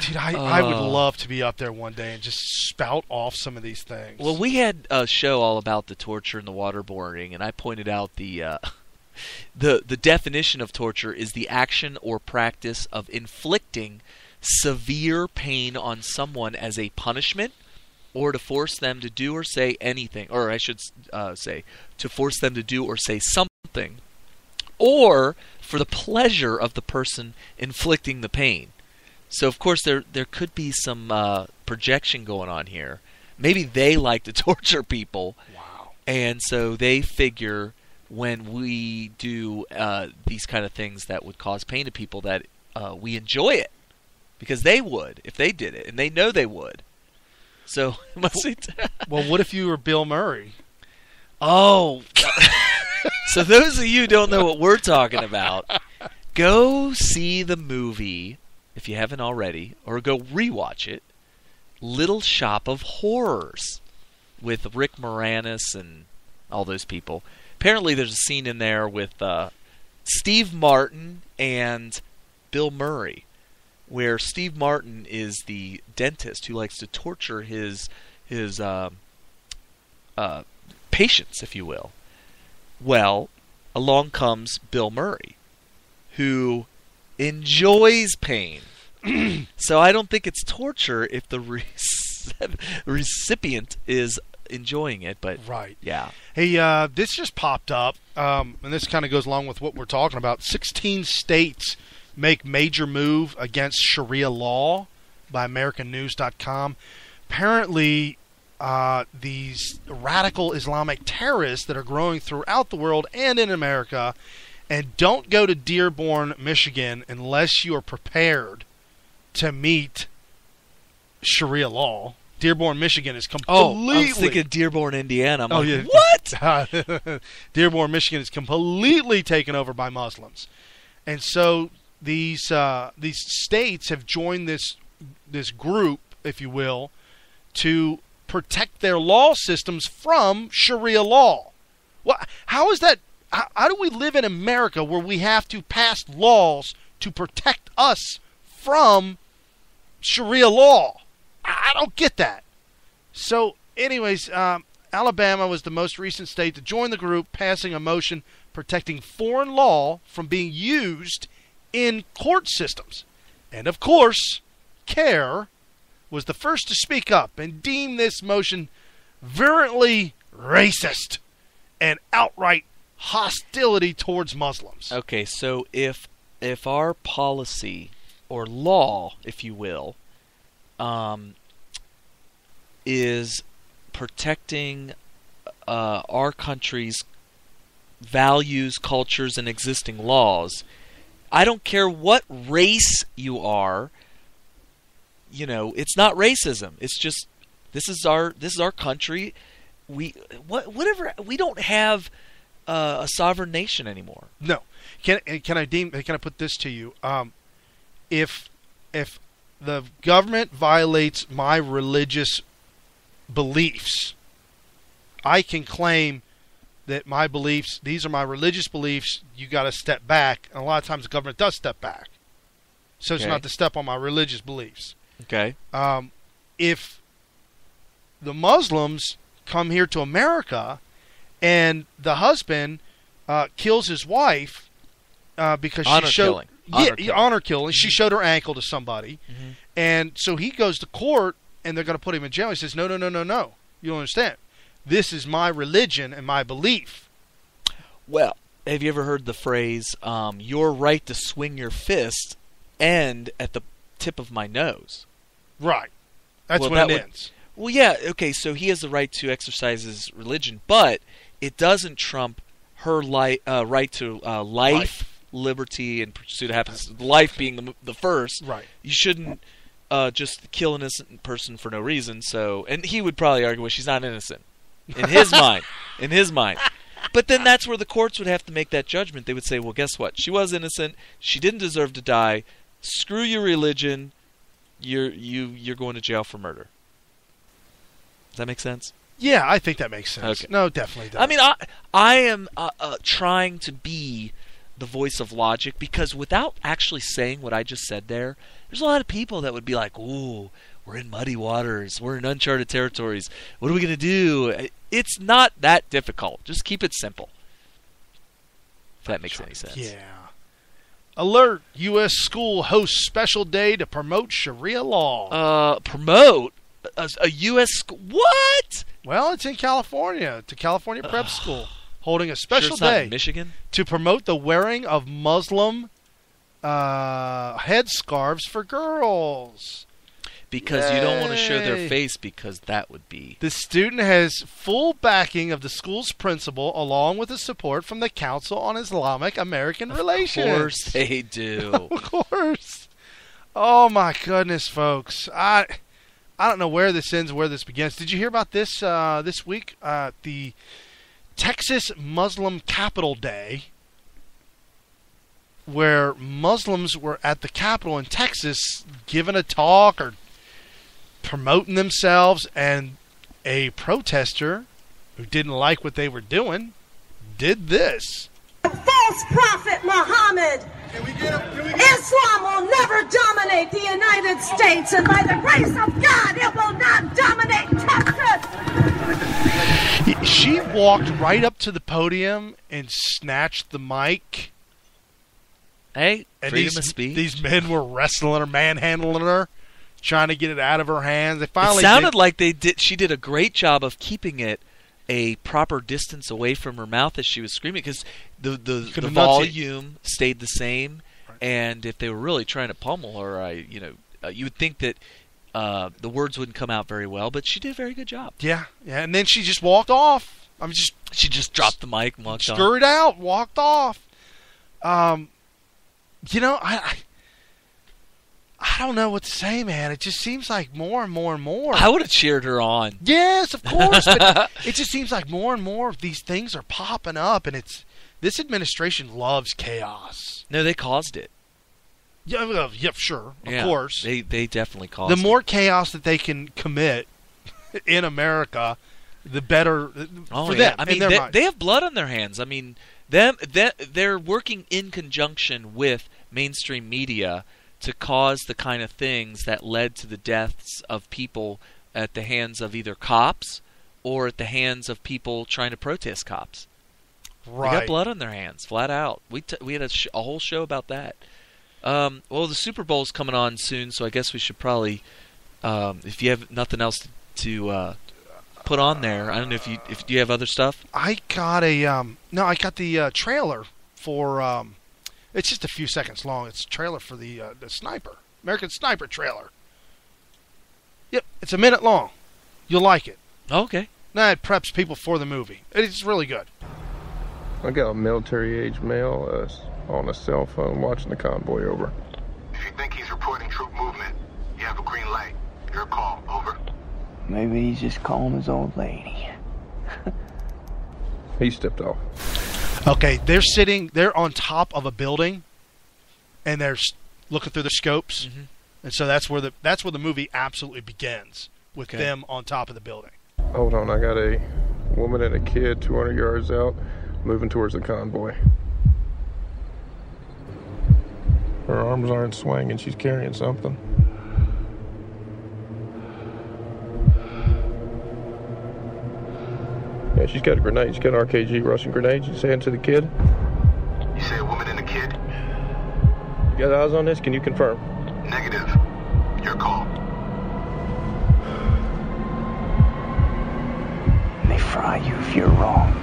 Dude, I would love to be up there one day and just spout off some of these things. Well, we had a show all about the torture and the waterboarding, and I pointed out the definition of torture is the action or practice of inflicting severe pain on someone as a punishment, or to force them to do or say anything, or I should say, to force them to do or say something, or for the pleasure of the person inflicting the pain. So, of course, there could be some projection going on here. Maybe they like to torture people. Wow. And so they figure when we do these kind of things that would cause pain to people that we enjoy it. Because they would if they did it, and they know they would. So, well, what if you were Bill Murray? Oh. So those of you who don't know what we're talking about, go see the movie, if you haven't already, or go rewatch it, Little Shop of Horrors with Rick Moranis and all those people. Apparently there's a scene in there with Steve Martin and Bill Murray, where Steve Martin is the dentist who likes to torture his patients, if you will. Well, along comes Bill Murray, who enjoys pain. So I don't think it's torture if the recipient is enjoying it, but right. Yeah. Hey, this just popped up, and this kind of goes along with what we're talking about. 16 states make major move against Sharia law by AmericanNews.com. Apparently, these radical Islamic terrorists that are growing throughout the world and in America, and don't go to Dearborn, Michigan unless you are prepared to meet Sharia law. Dearborn, Michigan is completely... I was thinking Dearborn, Indiana. I'm like, yeah. what? Dearborn, Michigan is completely taken over by Muslims. And so these states have joined this group, if you will, to protect their law systems from Sharia law. Well, how is that? How do we live in America where we have to pass laws to protect us from Sharia law? I don't get that. So, anyways, Alabama was the most recent state to join the group, passing a motion protecting foreign law from being used in court systems. And, of course, CARE was the first to speak up and deem this motion virulently racist and outright hostility towards Muslims. Okay, so if our policy or law, if you will, is protecting our country's values, cultures, and existing laws, I don't care what race you are. You know, it's not racism. It's just this is our country. We don't have a sovereign nation anymore. No. Can I put this to you? If the government violates my religious beliefs, I can claim that my beliefs, these are my religious beliefs, you got to step back. And a lot of times the government does step back. So it's not to step on my religious beliefs. Okay. If the Muslims come here to America and the husband kills his wife because she showed honor killing. She showed her ankle to somebody, and so he goes to court and they're going to put him in jail. He says, "No, you don't understand. This is my religion and my belief." Well, have you ever heard the phrase, "Your right to swing your fist end at the tip of my nose"? Right. That's when it ends. Well, yeah. Okay, so he has the right to exercise his religion, but it doesn't trump her right to life, liberty, and pursuit of happiness. Life being the first. Right. You shouldn't just kill an innocent person for no reason. So, and he would probably argue, well, she's not innocent in his mind. In his mind. But then that's where the courts would have to make that judgment. They would say, well, guess what? She was innocent. She didn't deserve to die. Screw your religion. You're going to jail for murder. Does that make sense? Yeah, I think that makes sense. Okay. No, definitely does. I mean, I am trying to be the voice of logic, because without actually saying what I just said there's a lot of people that would be like, ooh, we're in muddy waters. We're in uncharted territories. What are we going to do? It's not that difficult. Just keep it simple. If that makes any sense. Yeah. Alert! U.S. school hosts special day to promote Sharia law. Promote? A U.S. school? What? Well, it's in California. It's a California prep school holding a special sure it's day not in Michigan? To promote the wearing of Muslim headscarves for girls. Because you don't want to show their face, because that would be... The student has full backing of the school's principal, along with the support from the Council on Islamic American Relations. Of course they do. Of course. Oh, my goodness, folks. I don't know where this ends, where this begins. Did you hear about this this week? The Texas Muslim Capital Day, where Muslims were at the Capitol in Texas giving a talk or promoting themselves, and a protester who didn't like what they were doing did this. False prophet Muhammad. Islam will never dominate the United States, and by the grace of God, it will not dominate Texas. She walked right up to the podium and snatched the mic. Hey, and freedom of speech. These men were wrestling her, manhandling her, trying to get it out of her hands. They finally. It sounded like they did. She did a great job of keeping it a proper distance away from her mouth as she was screaming, because the volume stayed the same. Right. And if they were really trying to pummel her, you would think that the words wouldn't come out very well. But she did a very good job. Yeah. And then she just walked off. She just dropped the mic and walked off. Scurried out, walked off. I don't know what to say, man. It just seems like more and more and more. I would have cheered her on. Yes, of course. But it just seems like more and more of these things are popping up, and this administration loves chaos. No, they caused it. Yeah, sure, of course. They definitely caused it. The more chaos that they can commit in America, the better for them. I mean, they have blood on their hands. I mean, they're working in conjunction with mainstream media to cause the kind of things that led to the deaths of people at the hands of either cops or at the hands of people trying to protest cops. Right. They got blood on their hands, flat out. We had a whole show about that. Well, the Super Bowl's coming on soon, so I guess we should probably, if you have nothing else to put on there, I don't know if you have other stuff. I got the trailer for. It's just a few seconds long. It's a trailer for the Sniper, American Sniper trailer. Yep, it's a minute long. You'll like it. Okay. Now it preps people for the movie. It's really good. I got a military-age male on a cell phone watching the convoy over. If you think he's reporting troop movement, you have a green light. Your call. Over. Maybe he's just calling his old lady. He stepped off. Okay, they're on top of a building, and they're looking through the scopes, and so that's where the movie absolutely begins, with them on top of the building. Hold on, I got a woman and a kid 200 yards out, moving towards the convoy. Her arms aren't swinging, she's carrying something. Yeah, she's got a grenade. She's got an RKG Russian grenade. She's saying to the kid. You say a woman and a kid? You got eyes on this? Can you confirm? Negative. Your call. They fry you if you're wrong.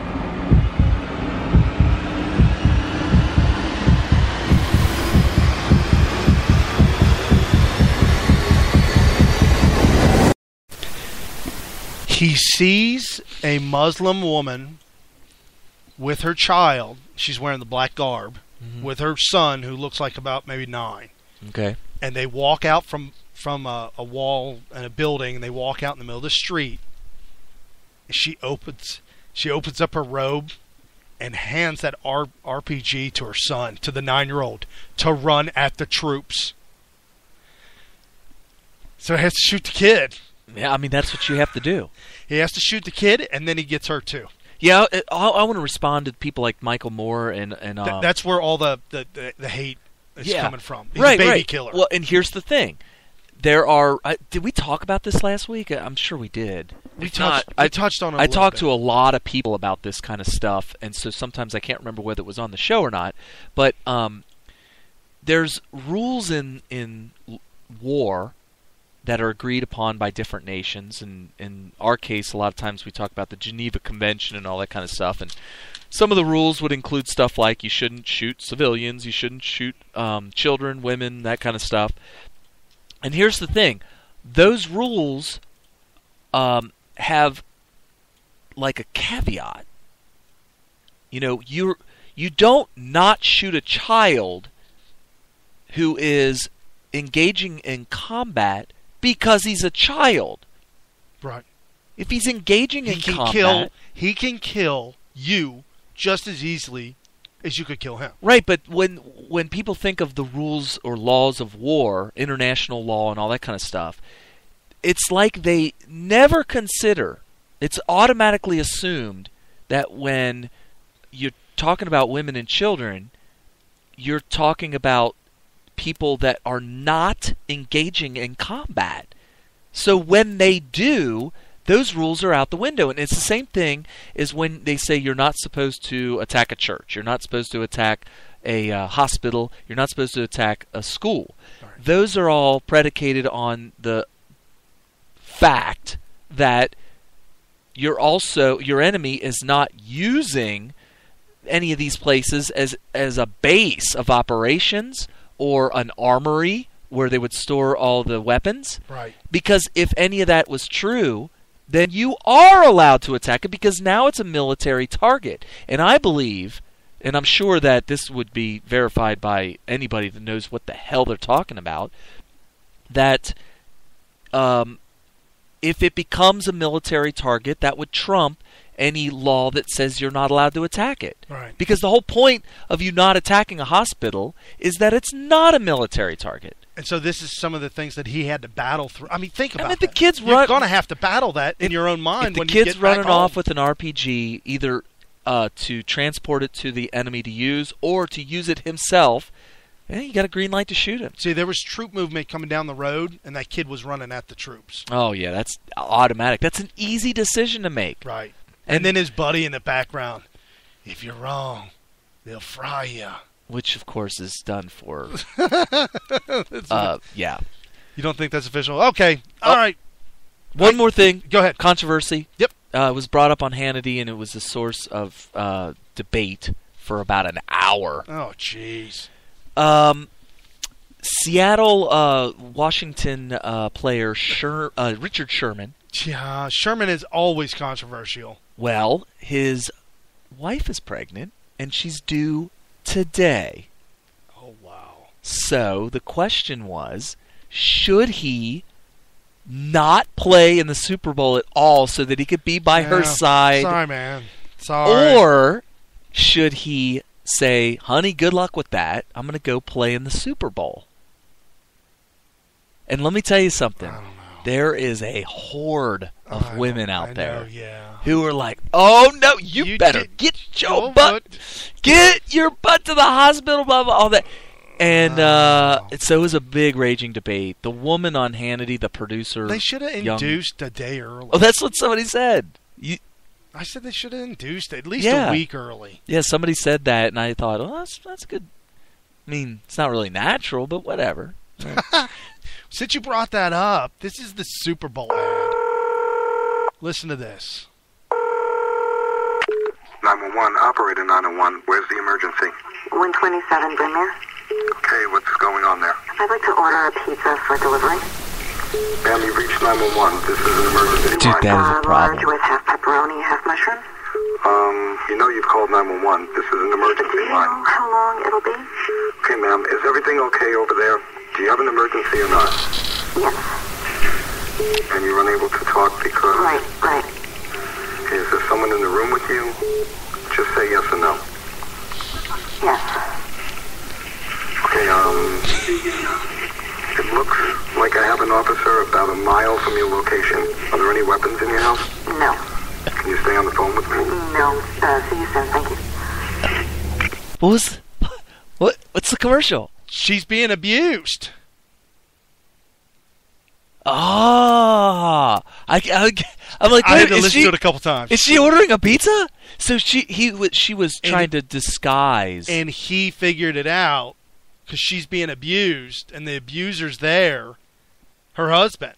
He sees a Muslim woman with her child. She's wearing the black garb. With her son, who looks like about maybe 9. Okay. And they walk out from a wall and a building, and they walk out in the middle of the street. She opens up her robe and hands that RPG to her son, to the 9-year-old, to run at the troops. So he has to shoot the kid. Yeah, I mean, that's what you have to do. He has to shoot the kid, and then he gets hurt too. Yeah, I want to respond to people like Michael Moore and that's where all the hate is coming from. He's a baby killer. Well, and here's the thing: there are. Did we talk about this last week? I'm sure we did. We touched on it. I talked to a lot of people about this kind of stuff, and so sometimes I can't remember whether it was on the show or not. But there's rules in war that are agreed upon by different nations, and in our case, a lot of times we talk about the Geneva Convention and all that kind of stuff, and some of the rules would include stuff like you shouldn't shoot civilians, you shouldn't shoot children, women, that kind of stuff. And here's the thing, those rules have like a caveat. You know, you don't not shoot a child who is engaging in combat because he's a child. Right. If he's engaging in combat, he can kill you just as easily as you could kill him. Right, but when people think of the rules or laws of war, international law and all that kind of stuff, it's like they never consider. It's automatically assumed that when you're talking about women and children, you're talking about people that are not engaging in combat. So when they do, those rules are out the window. And it's the same thing as when they say you're not supposed to attack a church. You're not supposed to attack a hospital. You're not supposed to attack a school. Right. Those are all predicated on the fact that your enemy is not using any of these places as a base of operations or an armory where they would store all the weapons. Right. Because if any of that was true, then you are allowed to attack it because now it's a military target. And I believe, and I'm sure that this would be verified by anybody that knows what the hell they're talking about, that if it becomes a military target, that would trump any law that says you're not allowed to attack it. Right. Because the whole point of you not attacking a hospital is that it's not a military target. And so this is some of the things that he had to battle through. I mean, think about the that. kids You're going to have to battle that in your own mind when you get back home. The kid's running off with an RPG, either to transport it to the enemy to use or to use it himself, you got a green light to shoot him. See, there was troop movement coming down the road, and that kid was running at the troops. Oh, yeah, that's automatic. That's an easy decision to make. Right. And then his buddy in the background, if you're wrong, they'll fry you. Which, of course, is done for... yeah. You don't think that's official? Okay. All right. One more thing. Go ahead. Controversy. Yep. It was brought up on Hannity, and it was a source of debate for about an hour. Oh, jeez. Seattle, Washington player Richard Sherman. Yeah, Sherman is always controversial. Well, his wife is pregnant, and she's due today. Oh, wow. So the question was, should he not play in the Super Bowl at all so that he could be by her side? Sorry, man. Sorry. Or should he say, honey, good luck with that. I'm going to go play in the Super Bowl. And let me tell you something. I don't know. There is a horde of women out there who are like, oh, no, you better get your butt. Get your butt to the hospital, blah, blah, all that. And so it was a big raging debate. The woman on Hannity, the producer. They should have induced a day early. Oh, that's what somebody said. I said they should have induced at least a week early. Yeah, somebody said that, and I thought, oh, that's good. I mean, it's not really natural, but whatever. Since you brought that up, this is the Super Bowl ad. Listen to this. 911, operator 901. Where's the emergency? 127 Brynmere. Okay, what's going on there? I'd like to order a pizza for delivery. Ma'am, you've reached 911. This is an emergency. Dude, that is a problem. Large with half pepperoni, half mushroom. You know you've called 911. This is an emergency Do you line. know how long it'll be? Okay, ma'am, is everything okay over there? Do you have an emergency or not? Yes. And you're unable to talk because... Right. Okay, is there someone in the room with you? Just say yes or no. Yes. Okay, it looks like I have an officer about a mile from your location. Are there any weapons in your house? No. Can you stay on the phone with me? No. See you soon. Thank you. What's the commercial? She's being abused. I'm like, I had to listen to it a couple times. Is she ordering a pizza? So she was trying to disguise, and he figured it out because she's being abused, and the abuser's there, her husband.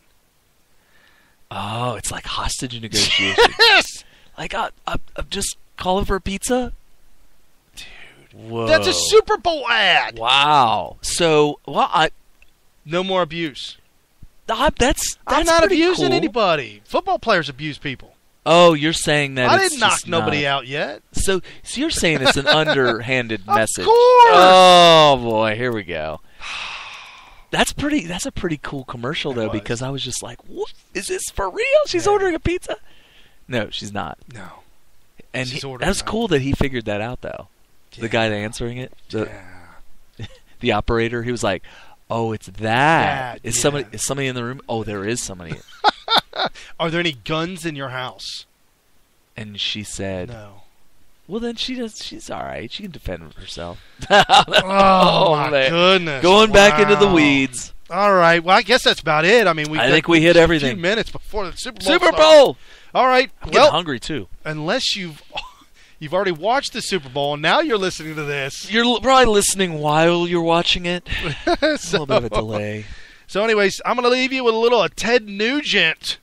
Oh, it's like hostage negotiation. Yes. Like I'm just calling for a pizza. Whoa. That's a Super Bowl ad. Wow. So, no more abuse. That's I'm not abusing cool. anybody. Football players abuse people. Oh, you're saying that I it's didn't knock just nobody not... out yet. So you're saying it's an underhanded message. Of course. Oh boy, here we go. That's a pretty cool commercial though, because I was just like, what? Is this for real? She's ordering a pizza? No, she's not. No. And that's cool that he figured that out though. Yeah. The guy answering it, the operator, he was like, Oh, it's that. Yeah. Is somebody in the room? Oh, there is somebody. Are there any guns in your house? And she said, no. Well, then she's all right. She can defend herself. Oh, my goodness. Going back into the weeds. All right. Well, I guess that's about it. I mean, I think we hit everything. A few minutes before the Super Bowl. Super Bowl! All right. I'm getting hungry, too. Unless you've already watched the Super Bowl, and now you're listening to this. You're probably listening while you're watching it. A little bit of a delay. So anyways, I'm going to leave you with a little of Ted Nugent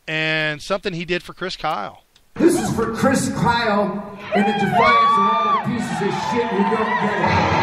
and something he did for Chris Kyle. This is for Chris Kyle in the defiance of all the pieces of shit who don't get it.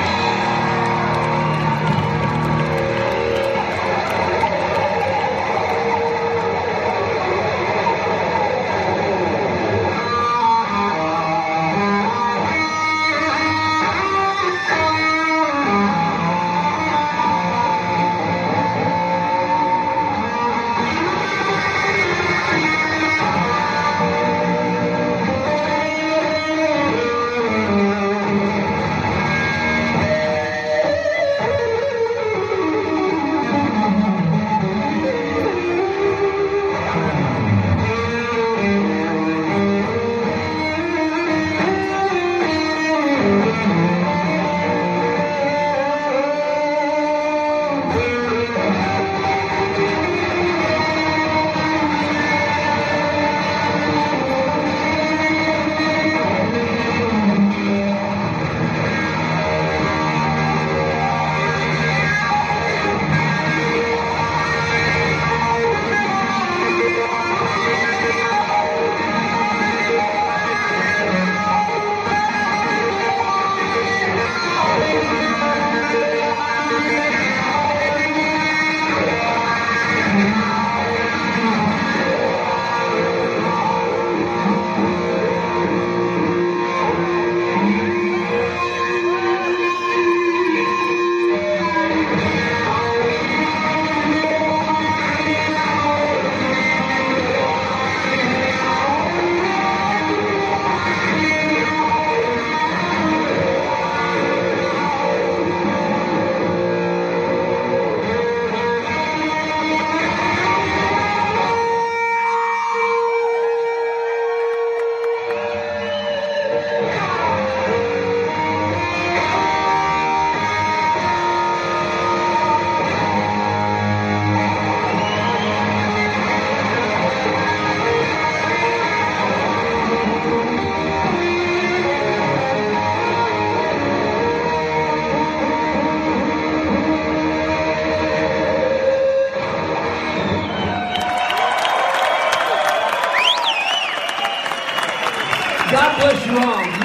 God bless you all.